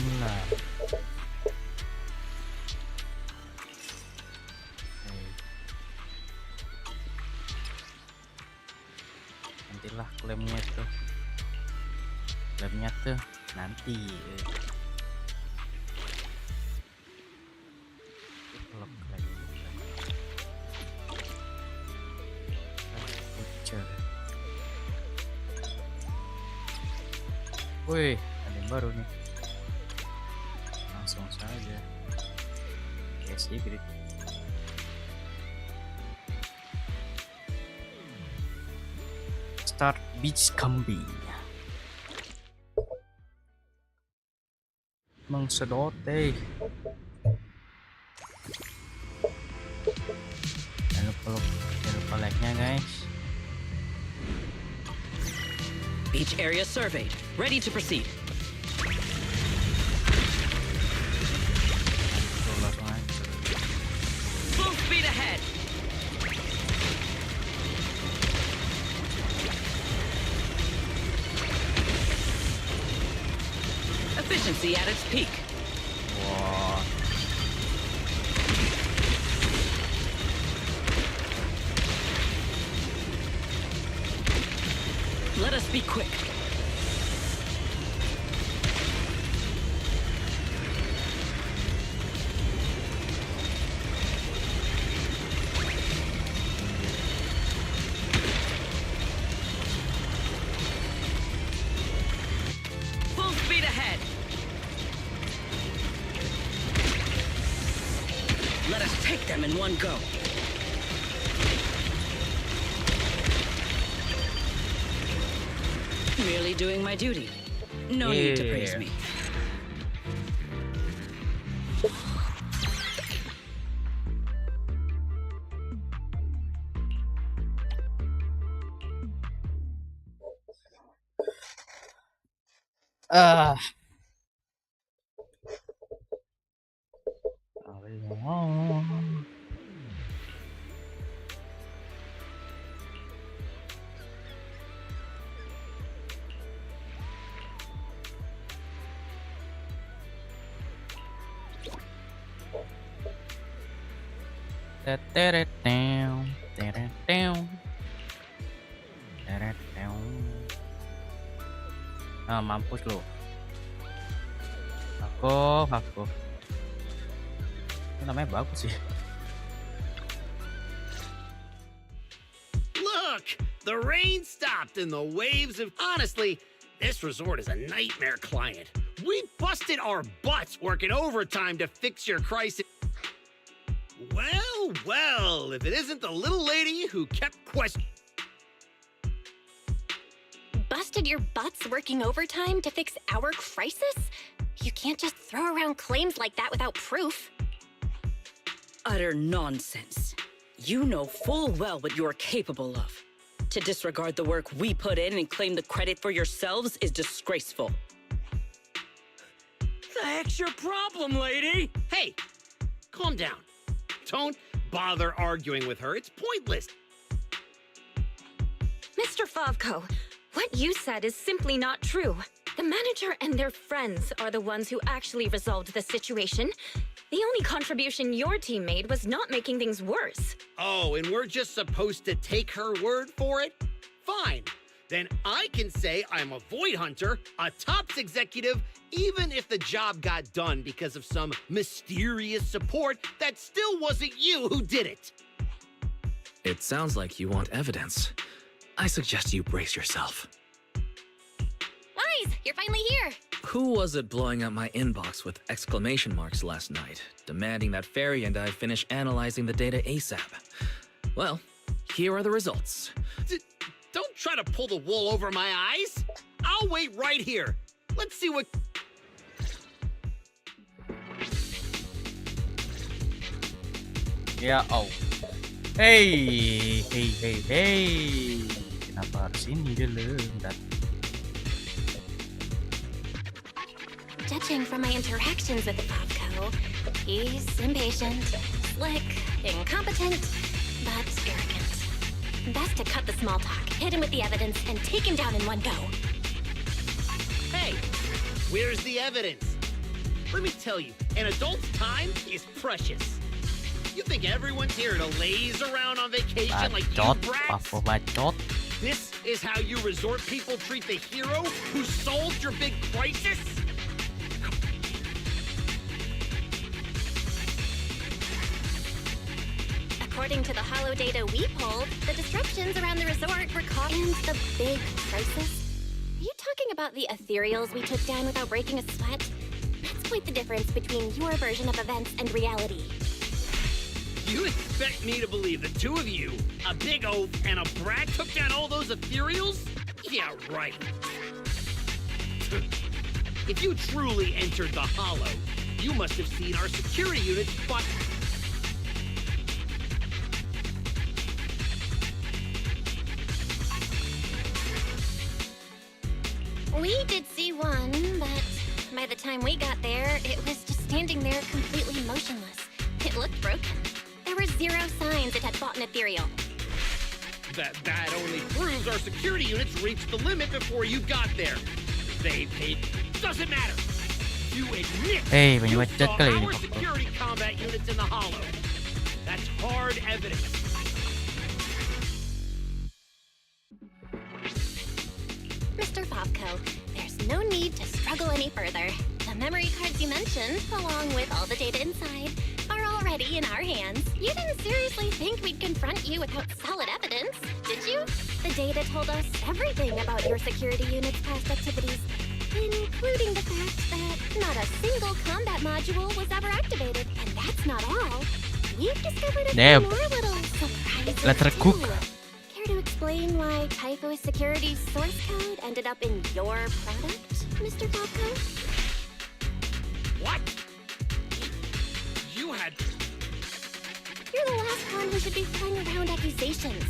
Nantilah klaimnya tuh. Klaimnya tuh nanti. Kalau klaim. Wih, ada yang baru nih. Langsung saja. Yes, great. Start beach camping. Mengsedot deh. Jangan lupa like-nya guys. Beach area surveyed. Ready to proceed. Full speed ahead. Efficiency at its peak. Wah. Let us be quick. Full speed ahead. Let us take them in one go. Merely doing my duty. No need to praise me. Ah, mampus lo. Aku. Itu namanya bagus sih. Look, the rain stopped and the waves have. Honestly, this resort is a nightmare client. We busted our butts working overtime to fix your crisis. Well, if it isn't the little lady who kept questioning. Busted your butts working overtime to fix our crisis? You can't just throw around claims like that without proof. Utter nonsense. You know full well what you're capable of. To disregard the work we put in and claim the credit for yourselves is disgraceful. The heck's your problem, lady? Hey, calm down. Don't bother arguing with her. It's pointless. Mr. Favko, what you said is simply not true. The manager and their friends are the ones who actually resolved the situation. The only contribution your team made was not making things worse. Oh, and we're just supposed to take her word for it? Fine. Then I can say I'm a void hunter, a tops executive, even if the job got done because of some mysterious support that still wasn't you who did it. It sounds like you want evidence. I suggest you brace yourself. Wise, you're finally here. Who was it blowing up my inbox with exclamation marks last night, demanding that Fairy and I finish analyzing the data ASAP? Well, here are the results. Don't try to pull the wool over my eyes. I'll wait right here. Let's see what... Ya, oh. Hey. Kenapa harus ini dulu? Bentar. Judging from my interactions with the Favko, he's impatient, slick, incompetent, but arrogant. Best to cut the small talk, hit him with the evidence, and take him down in one go. Hey, where's the evidence? Let me tell you, an adult's time is precious. You think everyone's here to laze around on vacation like you brats? Bacot. This is how you resort people treat the hero who solved your big crisis? According to the holo data we pulled, the disruptions around the resort were caused. And the big crisis? Are you talking about the ethereals we took down without breaking a sweat? That's quite the difference between your version of events and reality. You expect me to believe the two of you, a big oaf and a brat, took down all those ethereals? Yeah, right. If you truly entered the holo, you must have seen our security units, but... We did see one, but by the time we got there, it was just standing there completely motionless. It looked broken. There were zero signs it had fought an ethereal. That only proves our security units reached the limit before you got there. They paid... Doesn't matter. You admit Banyak you bacot saw kali ini, our Papa. security combat units in the holo. That's hard evidence. Mr. Fobco, there's no need to struggle any further. The memory cards you mentioned, along with all the data inside, are already in our hands. You didn't seriously think we'd confront you without solid evidence, did you? The data told us everything about your security unit's past activities, including the fact that not a single combat module was ever activated. And that's not all. We've discovered a few Damn. more little surprises, Letter too. cook. Care to explain why Typho Security's source code ended up in your product, Mr. Fobco? What? You had... You're the last one who should be throwing around accusations.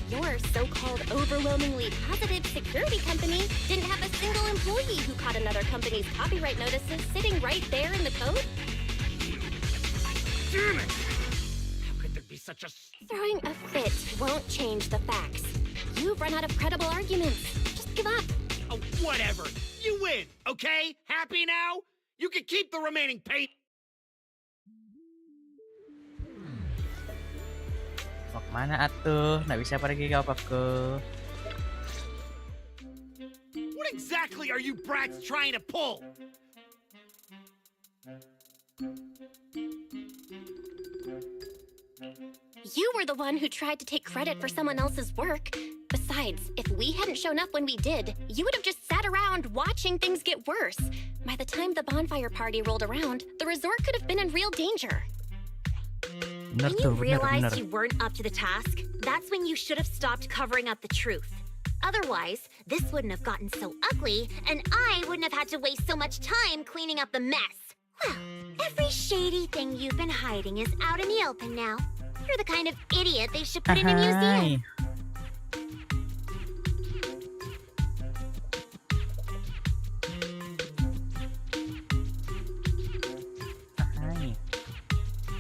Your so-called overwhelmingly positive security company didn't have a single employee who caught another company's copyright notices sitting right there in the code. Damn it! How could there be such a... Throwing a fit won't change the facts. You've run out of credible arguments. Just give up. Oh, whatever. You win, okay? Happy now? You can keep the remaining paint. Mau kemana atuh? Nggak bisa pergi kau, Papku. What exactly are you brats trying to pull? You were the one who tried to take credit for someone else's work. Besides, if we hadn't shown up when we did, you would have just sat around watching things get worse. By the time the bonfire party rolled around, the resort could have been in real danger. When you realized you weren't up to the task, that's when you should have stopped covering up the truth. Otherwise, this wouldn't have gotten so ugly, and I wouldn't have had to waste so much time cleaning up the mess. Well, every shady thing you've been hiding is out in the open now. You're the kind of idiot they should put in a museum.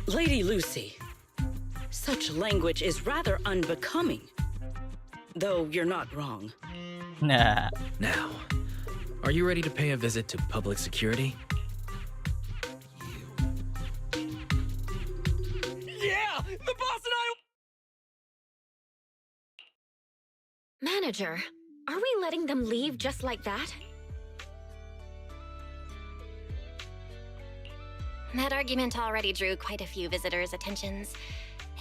Lady Lucy, such language is rather unbecoming. Though you're not wrong. Nah. Now, are you ready to pay a visit to public security? Yeah! The boss and I... Manager, are we letting them leave just like that? That argument already drew quite a few visitors' attentions.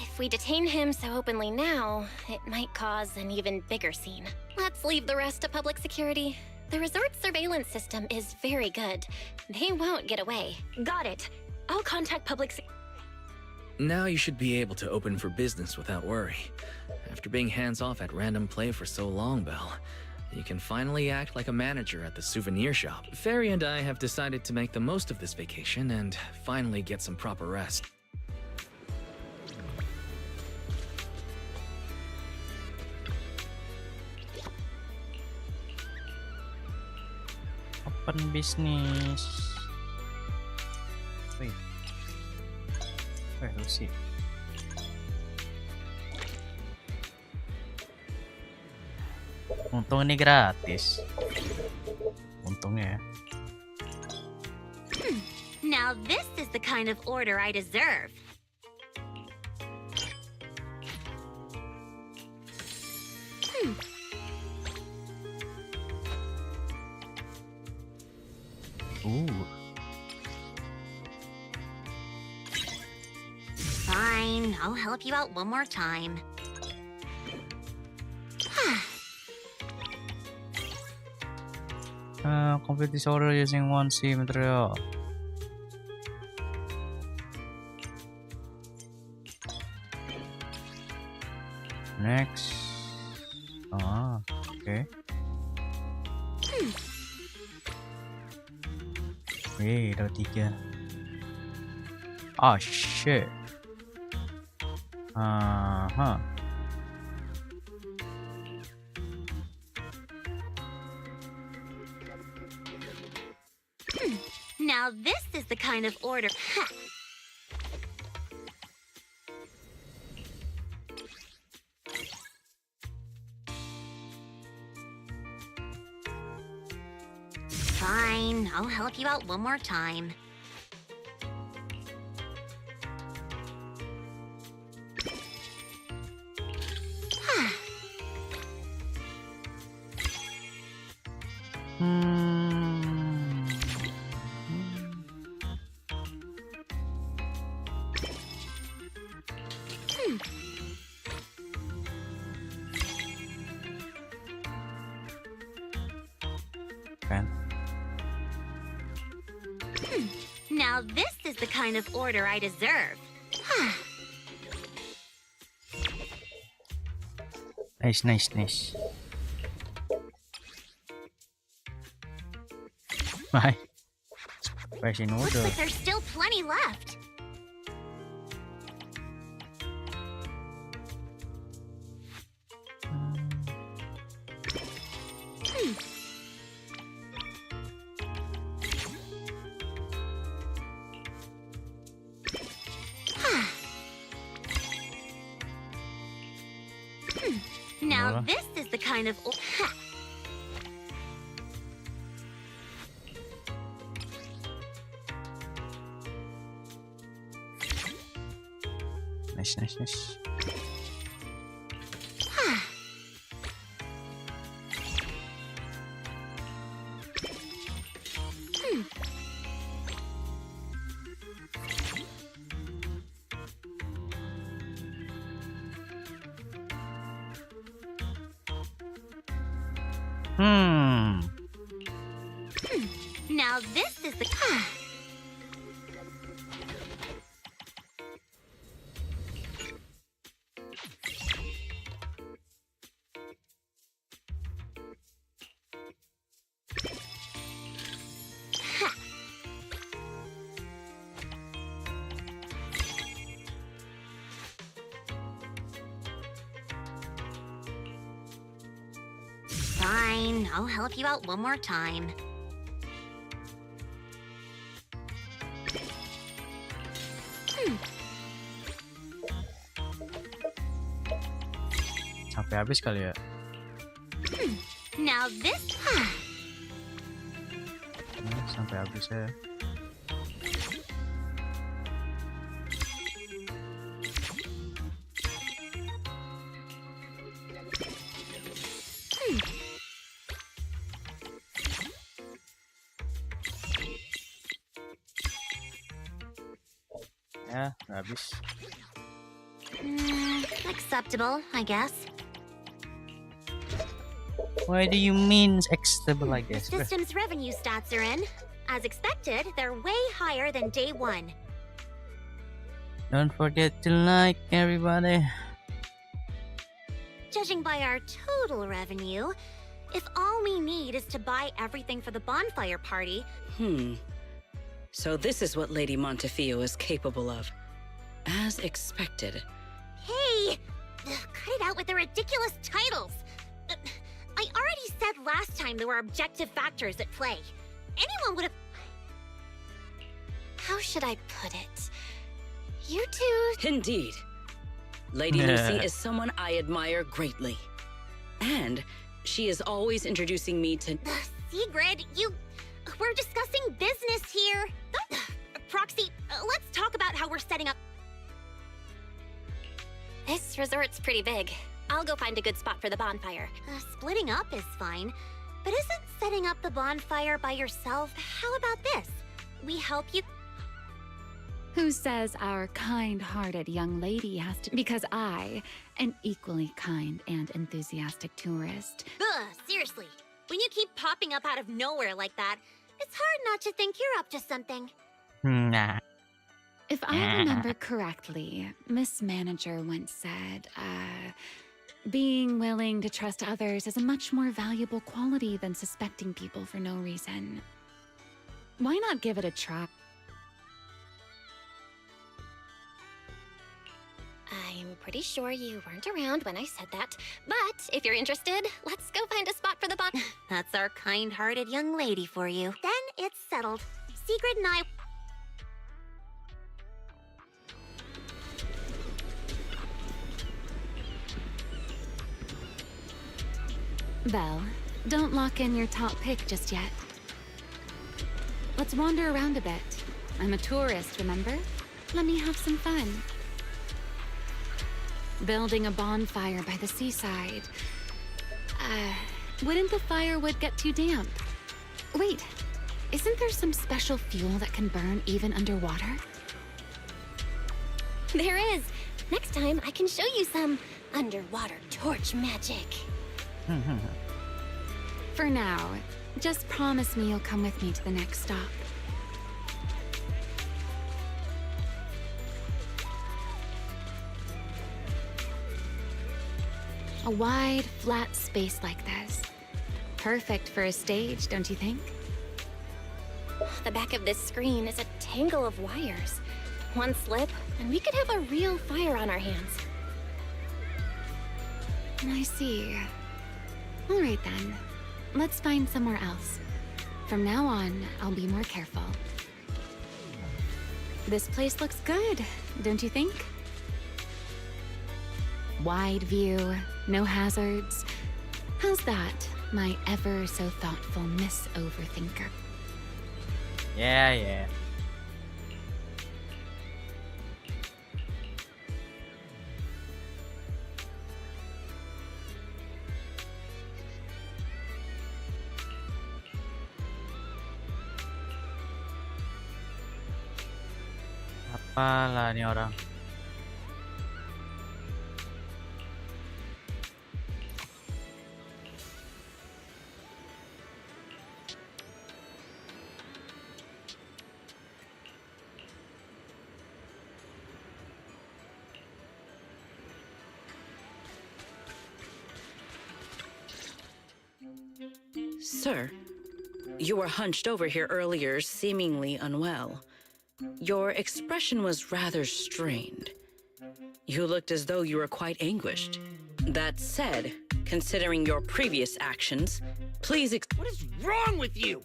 If we detain him so openly now, it might cause an even bigger scene. Let's leave the rest to public security. The resort's surveillance system is very good. They won't get away. Got it. I'll contact Now you should be able to open for business without worry. After being hands-off at random play for so long, Belle, you can finally act like a manager at the souvenir shop. Fairy and I have decided to make the most of this vacation and finally get some proper rest. Open business. Wait. Wait, let's see. Untung ini gratis. Untungnya ya. Now this is the kind of order I deserve. Fine, I'll help you out one more time. Complete this order using one C material. Next. Okay. Dapat 3. Oh shit. Now this is the kind of order. Fine, I'll help you out one more time. Now this is the kind of order I deserve. Nice. Bye. Pressing Looks order. like there's still plenty left. Now this is the kind of Nice. Now this is the Fine, I'll help you out one more time. Sampai habis kali ya. Now this Sampai habis ya. Ya, habis. Acceptable, I guess. What do you mean acceptable, I guess? The system's revenue stats are in. As expected, they're way higher than day one. Don't forget to like, everybody. Judging by our total revenue, if all we need is to buy everything for the bonfire party... So this is what Lady Montefiore is capable of. As expected. Hey! Cut it out with the ridiculous titles! I already said last time there were objective factors at play. Anyone would have... How should I put it? You two... Indeed. Lady Lucy is someone I admire greatly. And She is always introducing me to... Sigrid, we're discussing business here. Proxy, let's talk about how we're setting up. This resort's pretty big. I'll go find a good spot for the bonfire. Splitting up is fine, but isn't setting up the bonfire by yourself? How about this? We help you. Who says our kind-hearted young lady has to... Because I, an equally kind and enthusiastic tourist... Ugh, seriously. When you keep popping up out of nowhere like that, it's hard not to think you're up to something. Nah. If I remember correctly, Miss Manager once said, being willing to trust others is a much more valuable quality than suspecting people for no reason. Why not give it a try? I'm pretty sure you weren't around when I said that, but if you're interested, let's go find a spot for the bon- That's our kind-hearted young lady for you. Then it's settled. Sigrid and I... Belle, don't lock in your top pick just yet. Let's wander around a bit. I'm a tourist, remember? Let me have some fun. Building a bonfire by the seaside. Wouldn't the firewood get too damp? Wait, isn't there some special fuel that can burn even underwater? There is. Next time, I can show you some underwater torch magic. For now, just promise me you'll come with me to the next stop. A wide, flat space like this. Perfect for a stage, don't you think? The back of this screen is a tangle of wires. One slip, and we could have a real fire on our hands. I see. All right then. Let's find somewhere else. From now on, I'll be more careful. This place looks good, don't you think? Wide view, no hazards. How's that, my ever so thoughtful Miss Overthinker? Yeah. Apalah nih orang. Sir, you were hunched over here earlier, seemingly unwell. Your expression was rather strained. You looked as though you were quite anguished. That said, considering your previous actions, please What is wrong with you?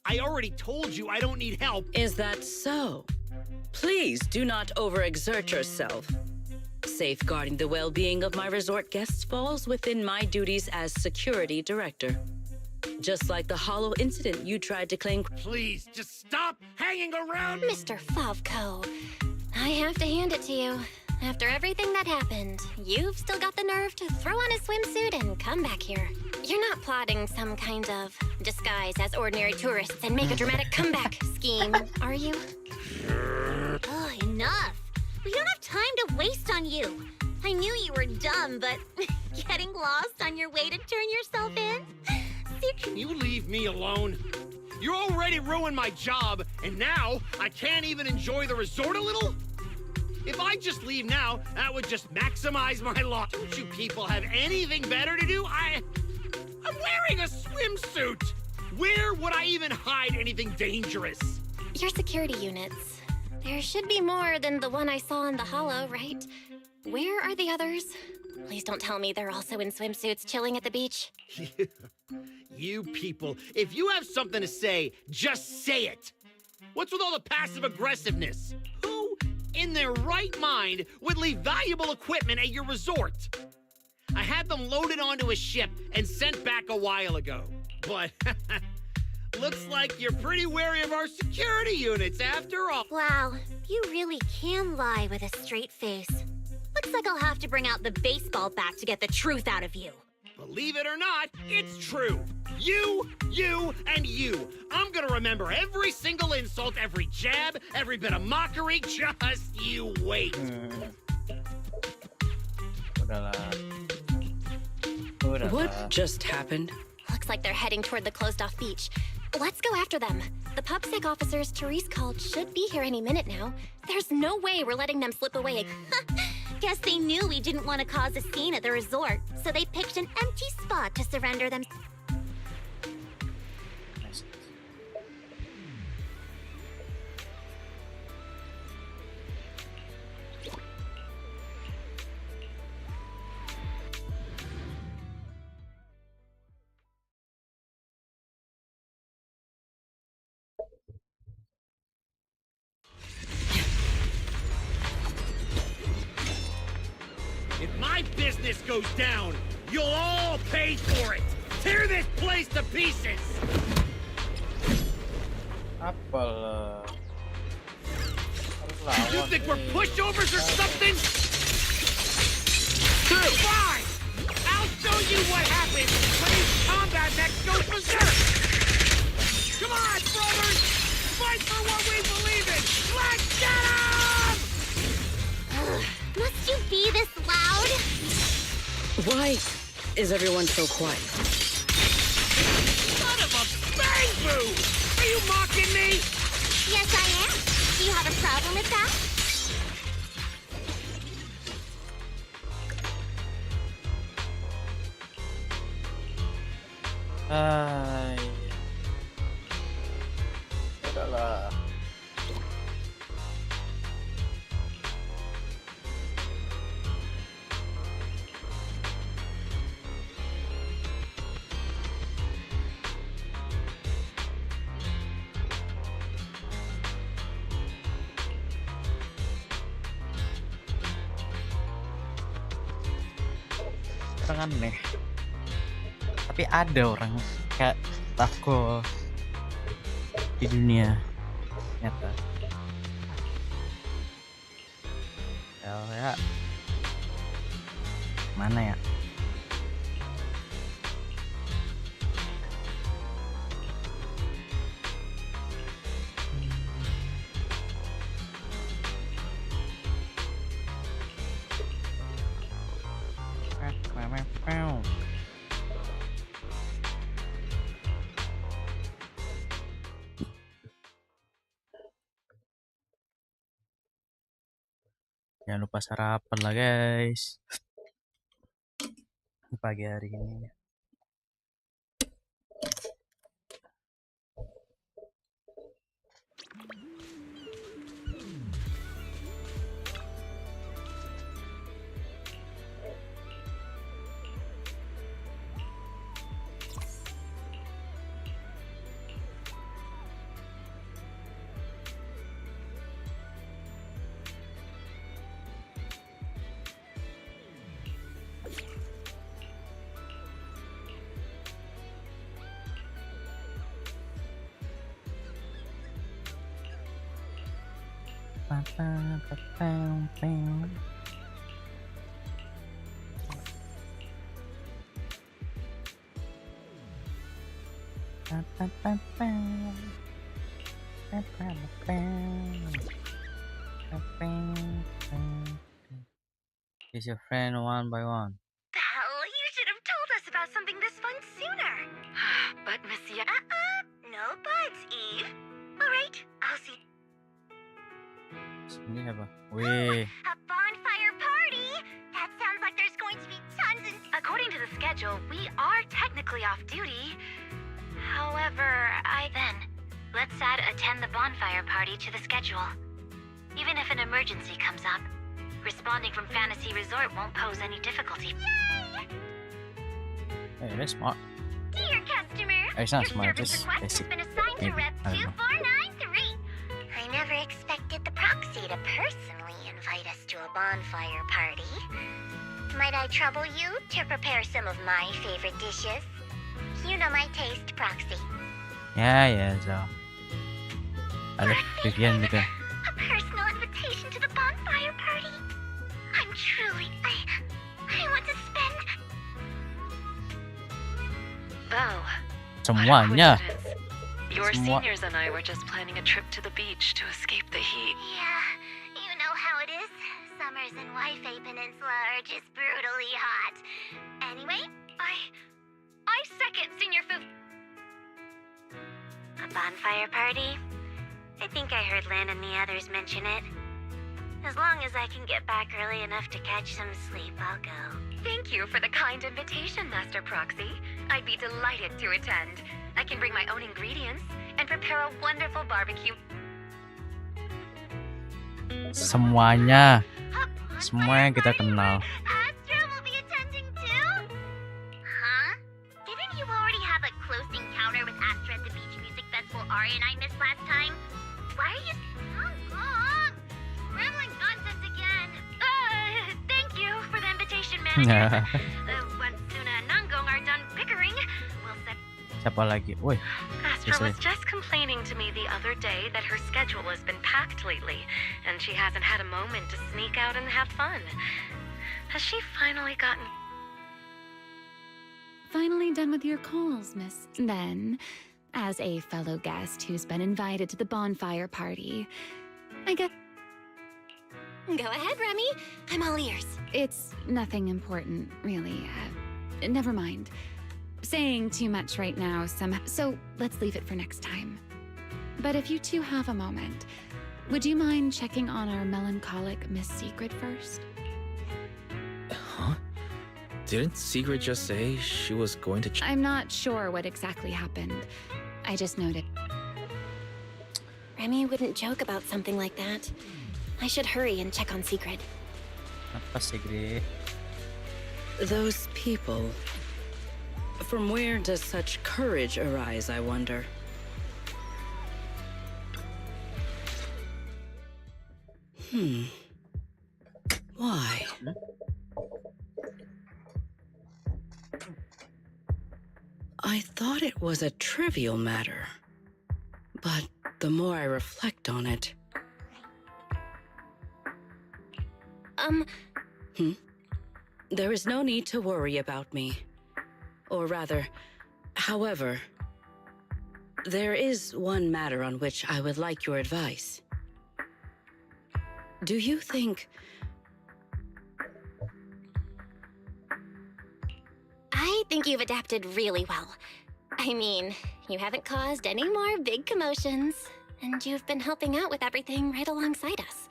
I already told you I don't need help. Is that so? Please do not overexert yourself. Safeguarding the well-being of my resort guests falls within my duties as security director. Just like the hollow incident you tried to claim. Please, just stop hanging around. Mr. Favko, I have to hand it to you. After everything that happened, you've still got the nerve to throw on a swimsuit and come back here. You're not plotting some kind of disguise as ordinary tourists and make a dramatic comeback scheme, are you? Oh, enough. We don't have time to waste on you. I knew you were dumb, but getting lost on your way to turn yourself in? Can you leave me alone? You already ruined my job, and now I can't even enjoy the resort a little? If I just leave now, that would just maximize my loss. Don't you people have anything better to do? I'm wearing a swimsuit. Where would I even hide anything dangerous? Your security units. There should be more than the one I saw in the hollow, right? Where are the others? Please don't tell me they're also in swimsuits chilling at the beach. You people, if you have something to say, just say it. What's with all the passive aggressiveness? Who in their right mind would leave valuable equipment at your resort? I had them loaded onto a ship and sent back a while ago. But looks like you're pretty wary of our security units after all. Wow, you really can lie with a straight face. Looks like I'll have to bring out the baseball bat to get the truth out of you. Believe it or not, it's true. You, and you. I'm gonna remember every single insult, every jab, every bit of mockery. Just you wait. What just happened? Looks like they're heading toward the closed-off beach. Let's go after them. The PubSec officers Therese called should be here any minute now. There's no way we're letting them slip away. Guess they knew we didn't want to cause a scene at the resort, so they picked an empty spot to surrender them. If my business goes down, you'll all pay for it. Tear this place to pieces. Apalah. You think we're pushovers or something? Fine! I'll show you what happens when these combat mechs go berserk! Come on, brothers! Fight for what we believe in! Let's get 'em! Must you be this loud? Why is everyone so quiet? Son of a bang boo! Are you mocking me? Yes, I am. Do you have a problem with that? Udahlah. Orang aneh, tapi ada orang kayak Tako di dunia nyata. Ya, mana ya? Jangan lupa sarapan lah guys pagi hari ini. Is your friend one by one? Belle, you should have told us about something this fun sooner. But, Monsieur... No buts, Eve. All right, I'll see. Ini apa? Wih, A bonfire party? That sounds like there's going to be tons and... According to the schedule, we are technically off duty. However, let's add attend the bonfire party to the schedule. Even if an emergency comes up, responding from Fantasy Resort won't pose any difficulty. Yay! hey, that's smart. Dear customer, It's not your smart, service just request basic. has been assigned to Maybe, Rep I don't know. 2493. I never expected the proxy to personally invite us to a bonfire party. Might I trouble you to prepare some of my favorite dishes? You know my taste, Proxy. Ya, so. Aduh, bigyan gitu. A personal invitation to the bonfire party. I'm truly, I want to spend. Oh. Semuanya. Your Semua. seniors and I were just planning a trip to the beach to escape the heat. Yeah, you know how it is. Summers in Wi-Fi Peninsula are just brutally hot. Anyway, I second Senior Fu. A bonfire party? I think I heard Lan and the others mention it. As long as I can get back early enough to catch some sleep, I'll go. Thank you for the kind invitation, Master Proxy. I'd be delighted to attend. I can bring my own ingredients and prepare a wonderful barbecue. Semuanya. Semua yang kita kenal. Astra will be attending too? Huh? Didn't you already have a close encounter with Astra at the Beach Music Festival Ari and I missed last time? Why are you... Rambling nonsense again. Thank you for the invitation, manager. Once Suna and Nangong are done bickering, we'll set... Siapa lagi? Woi. Astra was just complaining to me the other day that her schedule has been packed lately, and she hasn't had a moment to sneak out and have fun. Has she finally gotten... Finally done with your calls, Miss. Then, as a fellow guest who's been invited to the bonfire party, I guess... Go ahead, Remy. I'm all ears. It's nothing important, really. Never mind. Saying too much right now, so let's leave it for next time. But if you two have a moment, would you mind checking on our melancholic Miss Secret first? Huh? Didn't Secret just say she was going to... I'm not sure what exactly happened. I just noted. Remy wouldn't joke about something like that. I should hurry and check on Secret. Apa sih, Gre? Those people. From where does such courage arise, I wonder? Why? I thought it was a trivial matter. But the more I reflect on it... There is no need to worry about me. Or rather, however, there is one matter on which I would like your advice. Do you think... I think you've adapted really well. I mean, you haven't caused any more big commotions, and you've been helping out with everything right alongside us.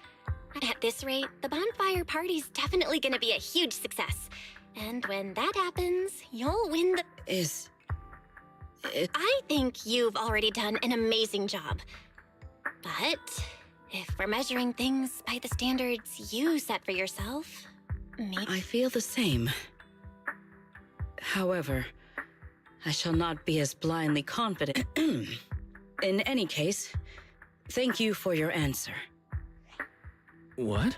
At this rate, the bonfire party's definitely gonna be a huge success. And when that happens, you'll win the... I think you've already done an amazing job. But if we're measuring things by the standards you set for yourself, maybe... I feel the same. However, I shall not be as blindly confident. In any case, thank you for your answer. What?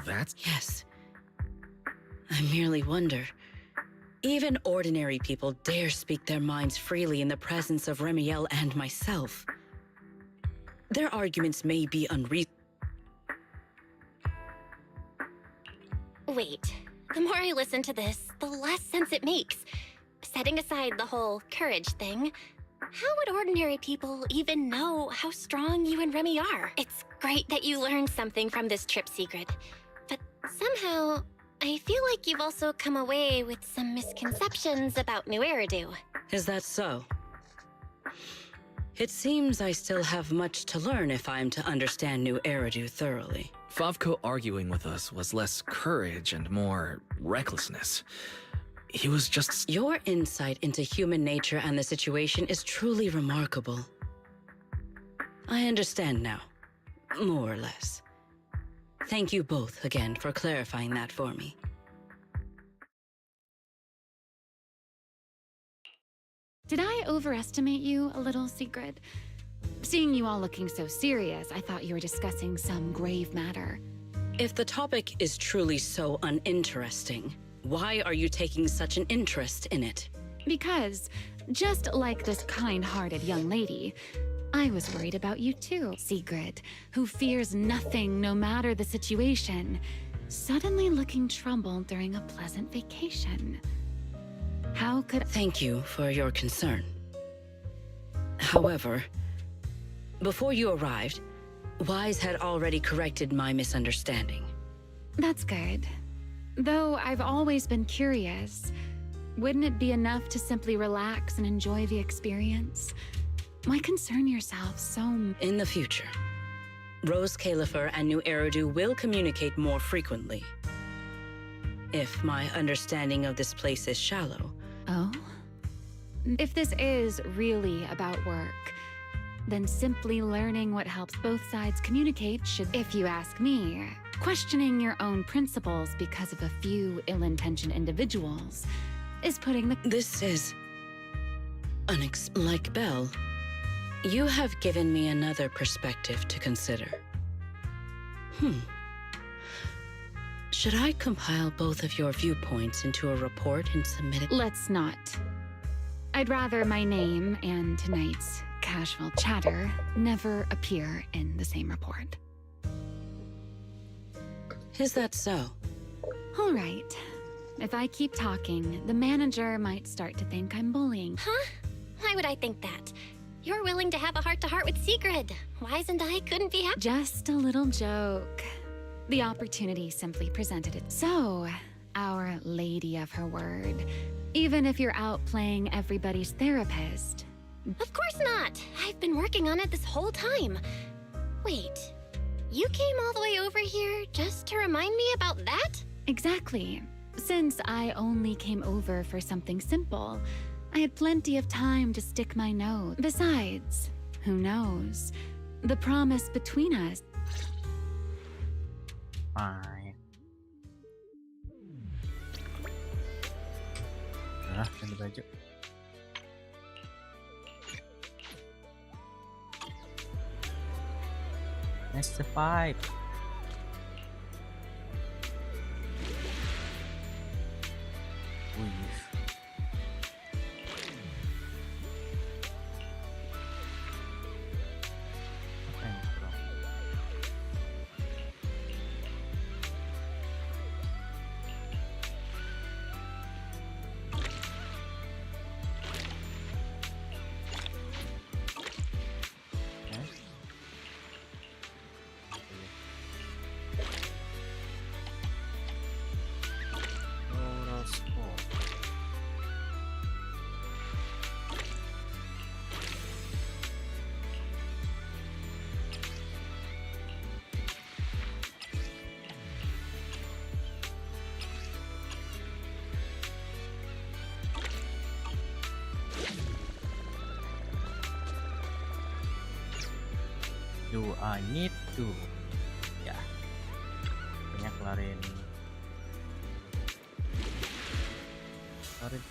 That's... Yes. I merely wonder. Even ordinary people dare speak their minds freely in the presence of Remiel and myself. Their arguments may be unreasonable. Wait, the more I listen to this, the less sense it makes. Setting aside the whole courage thing, how would ordinary people even know how strong you and Remy are? It's great that you learned something from this trip, Secret. But somehow, I feel like you've also come away with some misconceptions about New Eridu. Is that so? It seems I still have much to learn if I'm to understand New Eridu thoroughly. Favko arguing with us was less courage and more recklessness. He was just... Your insight into human nature and the situation is truly remarkable. I understand now, more or less. Thank you both again for clarifying that for me. Did I overestimate you a little, Secret? Seeing you all looking so serious, I thought you were discussing some grave matter. If the topic is truly so uninteresting, why are you taking such an interest in it? Because, just like this kind-hearted young lady, I was worried about you too, Sigrid, who fears nothing no matter the situation, suddenly looking troubled during a pleasant vacation. How could— Thank you for your concern. However, before you arrived, Wise had already corrected my misunderstanding. That's good. Though I've always been curious, wouldn't it be enough to simply relax and enjoy the experience? Why concern yourself so— In the future, Rose Califer and New Eridu will communicate more frequently. If my understanding of this place is shallow. Oh? If this is really about work, then simply learning what helps both sides communicate should— If you ask me, questioning your own principles because of a few ill-intentioned individuals is putting the— This is like Belle. You have given me another perspective to consider. Should I compile both of your viewpoints into a report and submit it? Let's not. I'd rather my name and tonight's casual chatter never appear in the same report. Is that so? All right. If I keep talking, the manager might start to think I'm bullying. Huh? Why would I think that? You're willing to have a heart-to-heart with Sigrid. Wise and I couldn't be happy. Just a little joke. The opportunity simply presented it. So, our lady of her word, even if you're out playing everybody's therapist— Of course not. I've been working on it this whole time. Wait, you came all the way over here just to remind me about that? Exactly. Since I only came over for something simple, I had plenty of time to stick my nose. Besides, who knows? The promise between us— Fine. Udah, ganti baju. That's the vibe. Wih. Apa yang kurang? Do I need to? Ya, kayaknya kelarin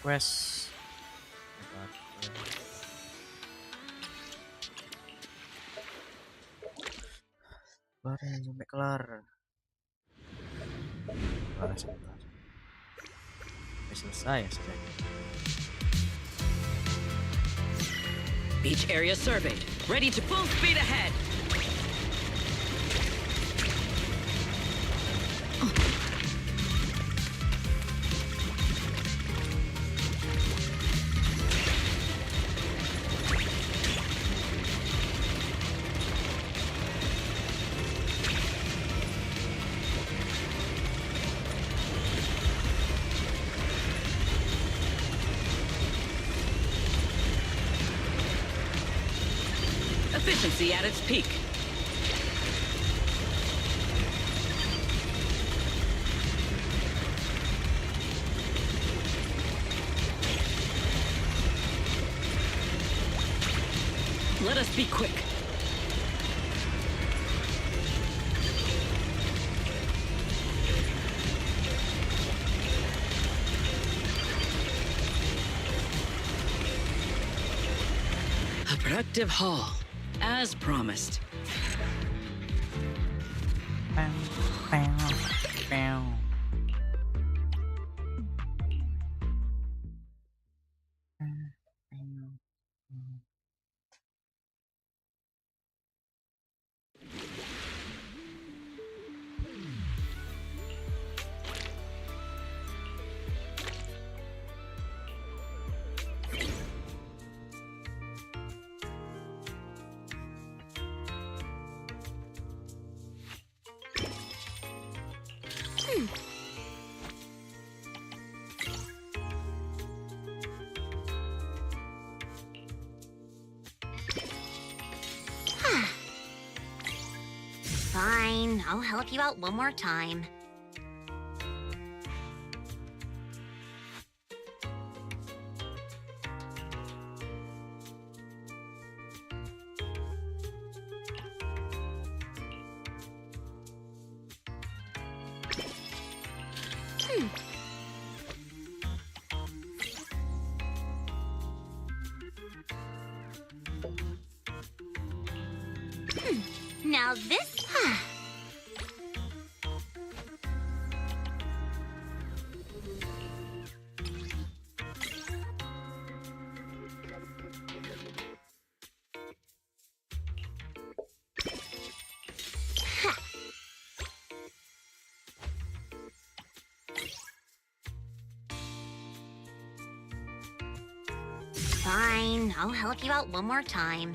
quest. Kelarin sampai kelar. Sebentar. Selesai ya sudah. Beach area surveyed. Ready to full speed ahead. Efficiency at its peak. Let us be quick. A productive haul. As promised. Bang, bang. I'll help you out one more time. Now this... Fine, I'll help you out one more time.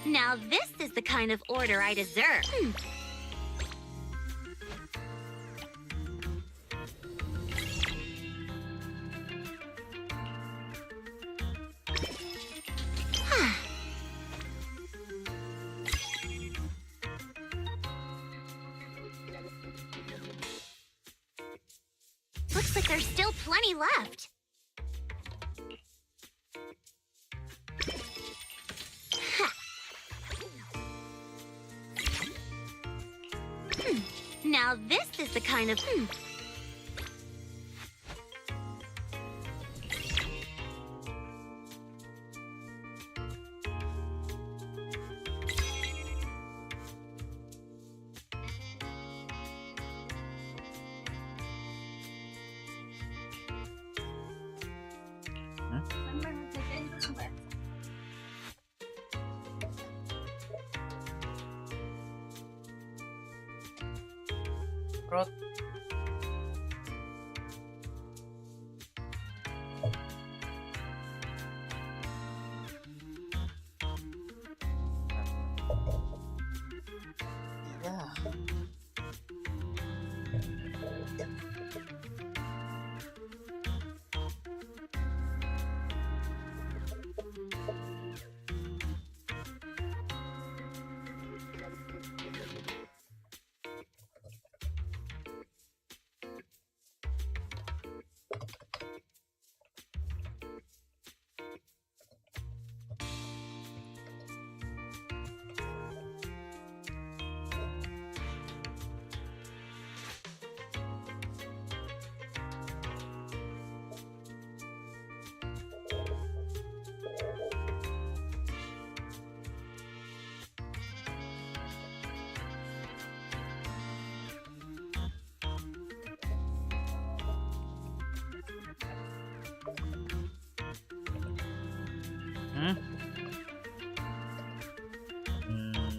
Now this is the kind of order I deserve. Looks like there's still plenty left. Now this is the kind of... Rot.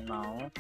No.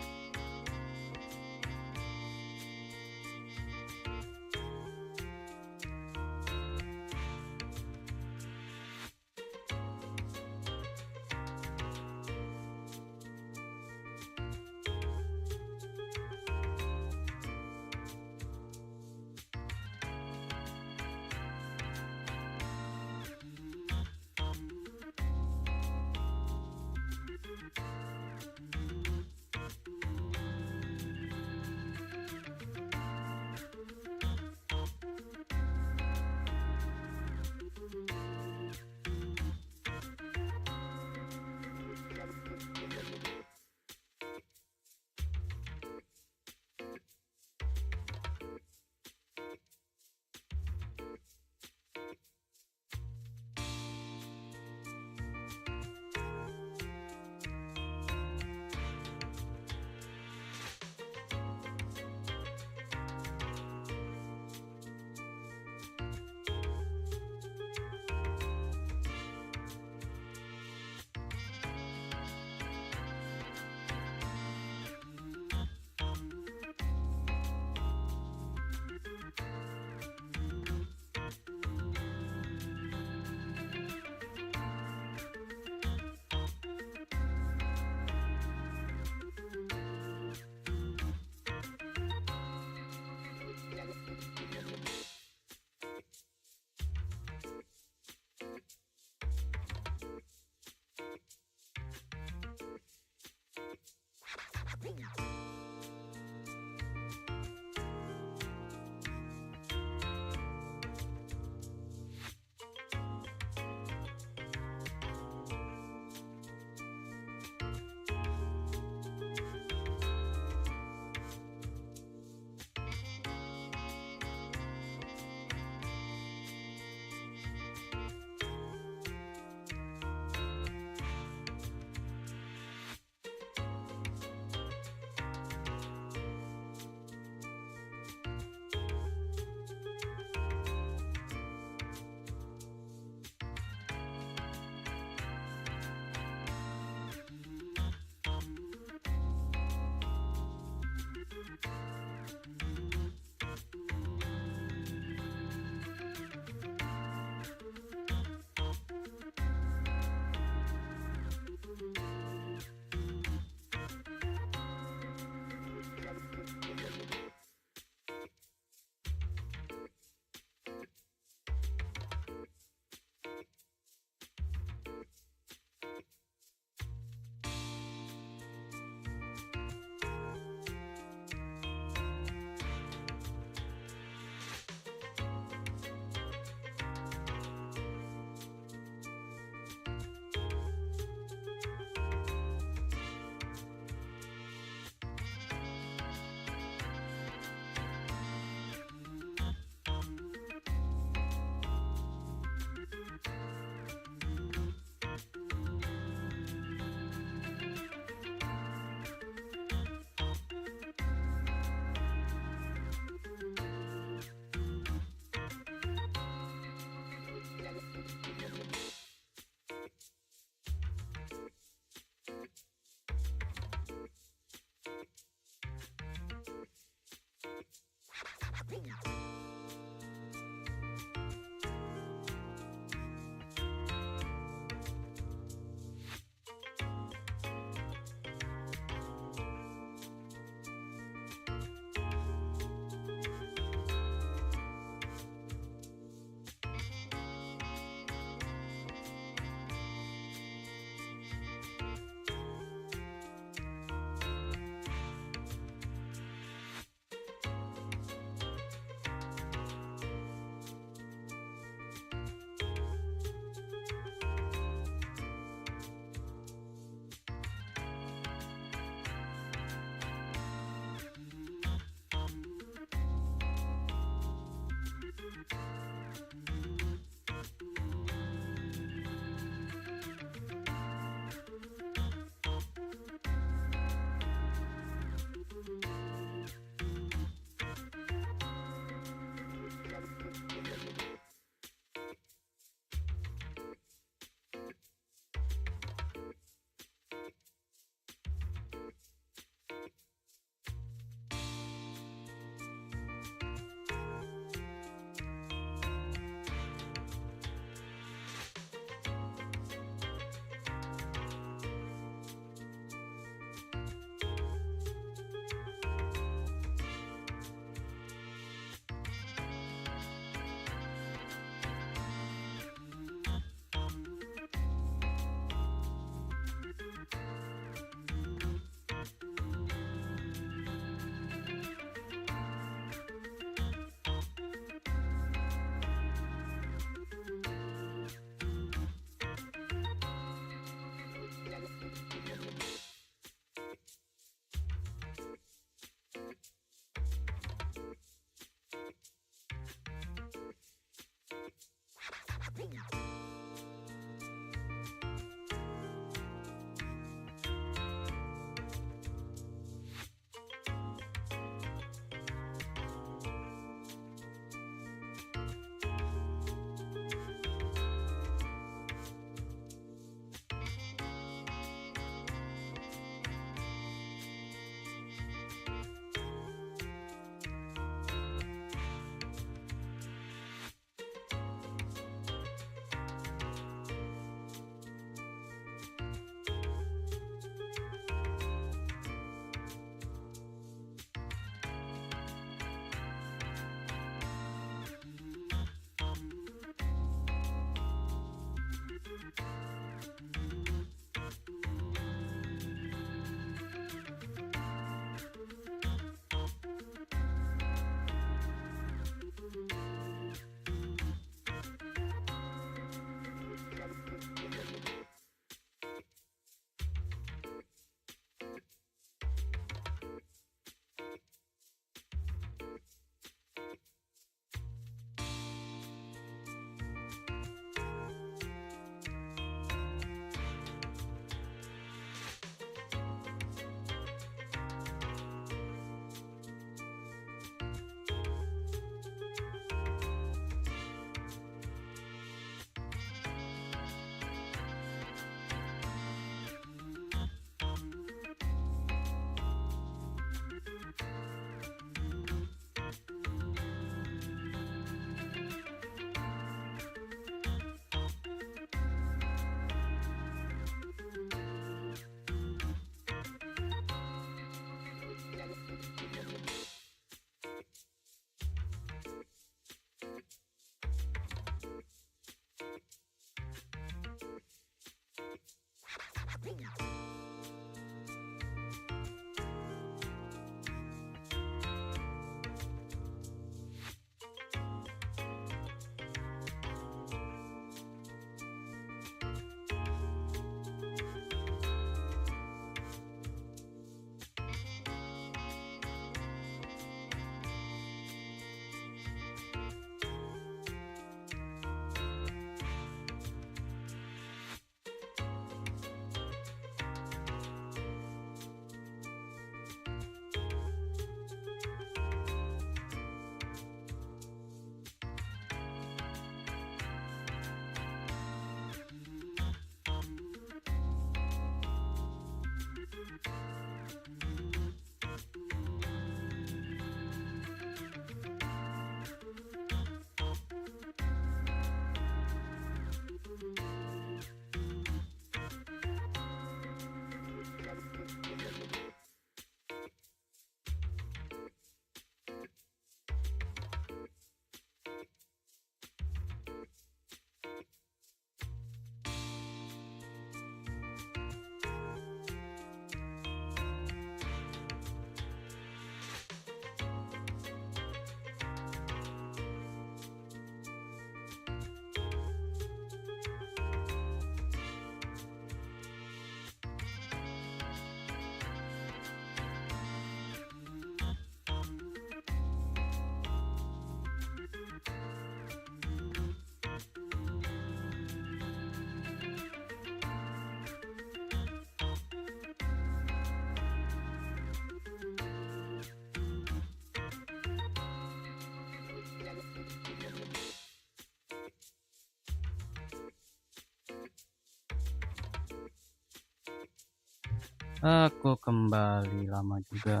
Aku kembali lama juga,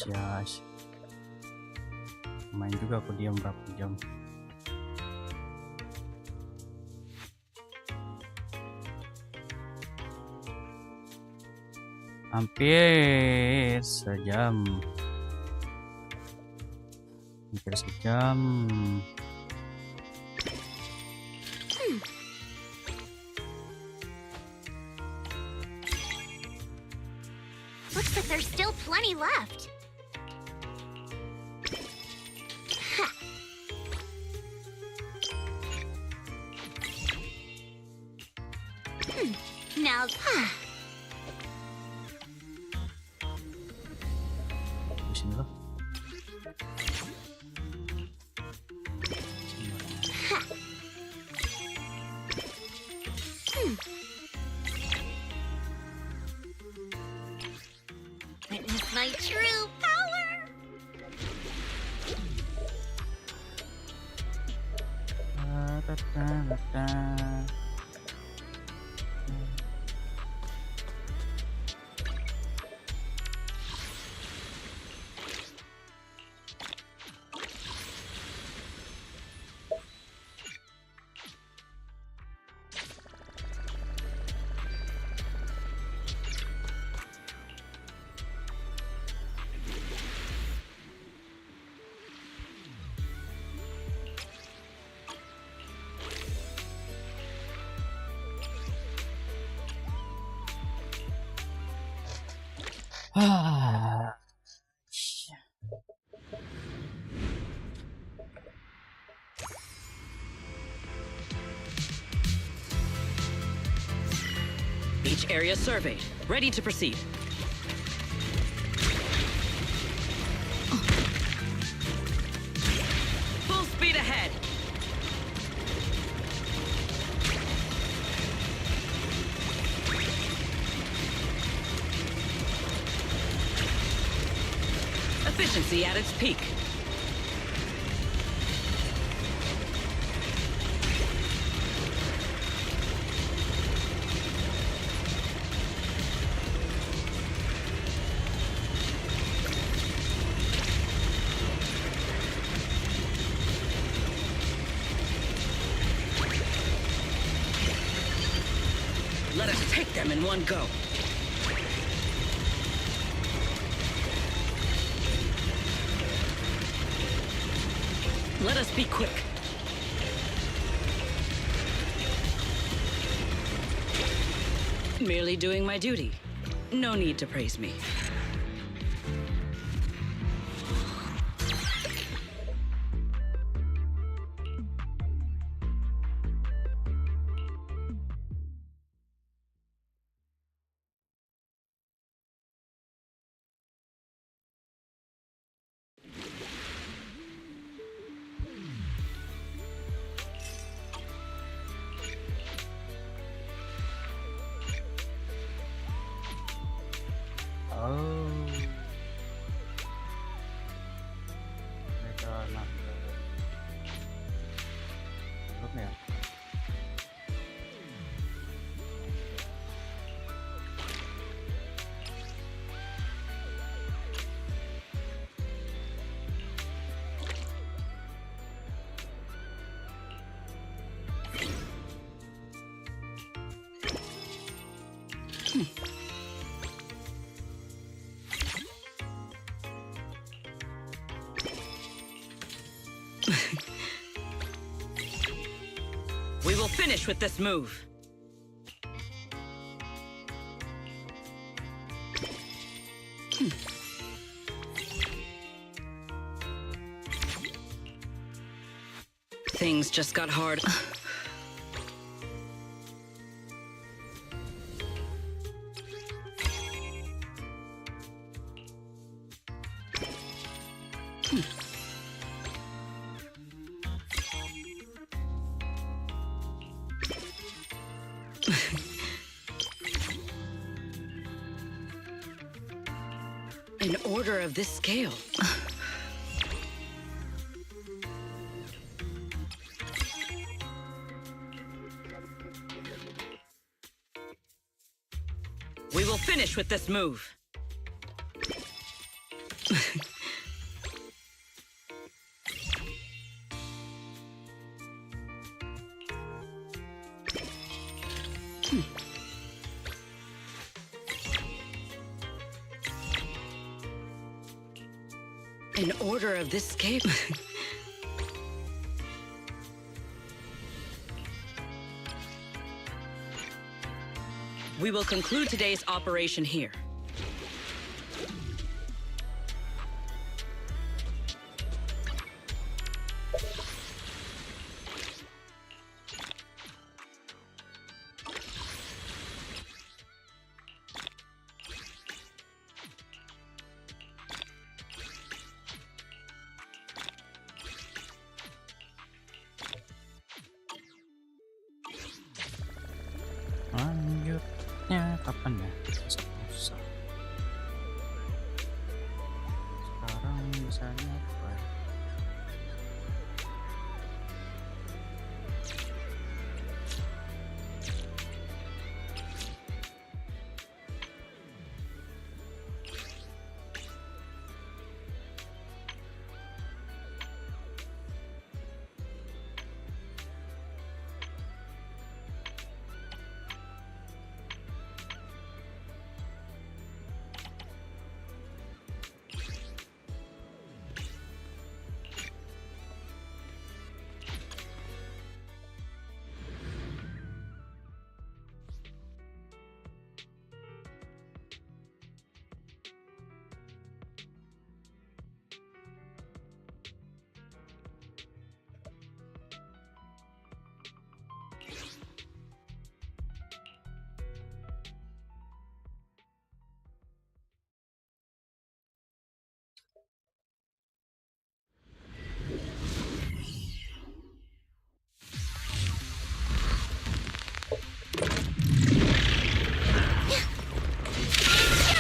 ya. Main juga aku diam berapa jam. Hampir sejam. Looks like there's still plenty left. Now, Di sini loh. witness my true power. Beach area surveyed. Ready to proceed. Full speed ahead. Efficiency at its peak. Let us take them in one go. Let us be quick. Merely doing my duty. No need to praise me. Oh. Mereka nak belum ya? We will finish with this move. Things just got hard. An order of this scale. We will finish finish with this move. In order of this escape. We will conclude today's operation here. Lanjutnya kapan ya? Susah. Sekarang misalnya apa?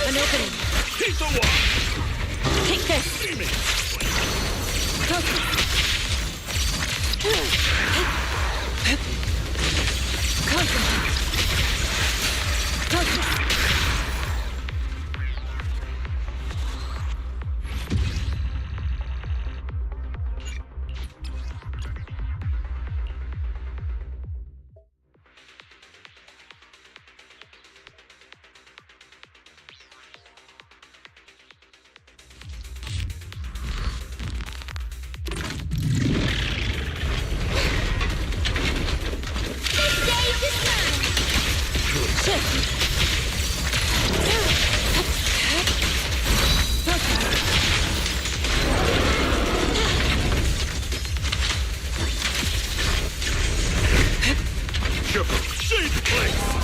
An opening. Take this.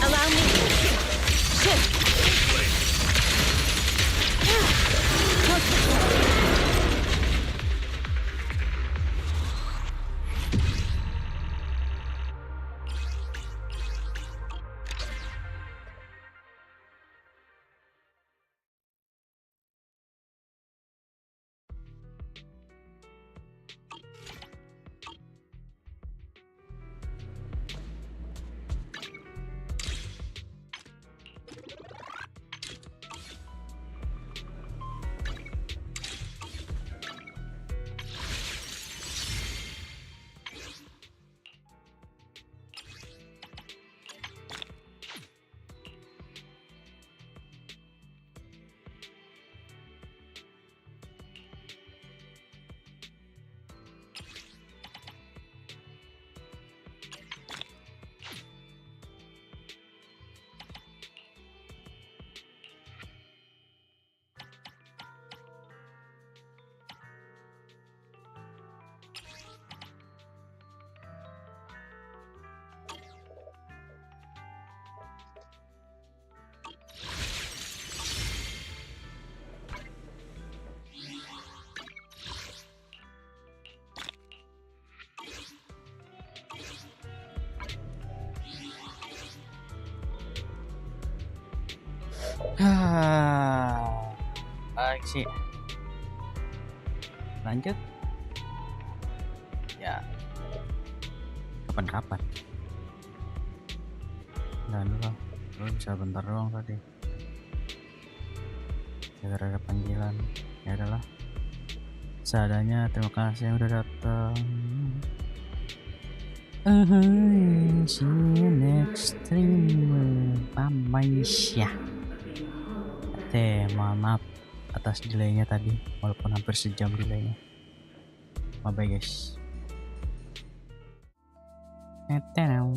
Allow me. Shift. Baik sih. Lanjut. Ya. Kapan-kapan. Dan dulu bisa bentar doang tadi. gara-gara ada panggilan. Ya udahlah, seadanya. Terima kasih yang udah datang. See you next stream. Bye ya. Mohon maaf atas delaynya tadi, walaupun hampir sejam delaynya. Bye bye guys. Now.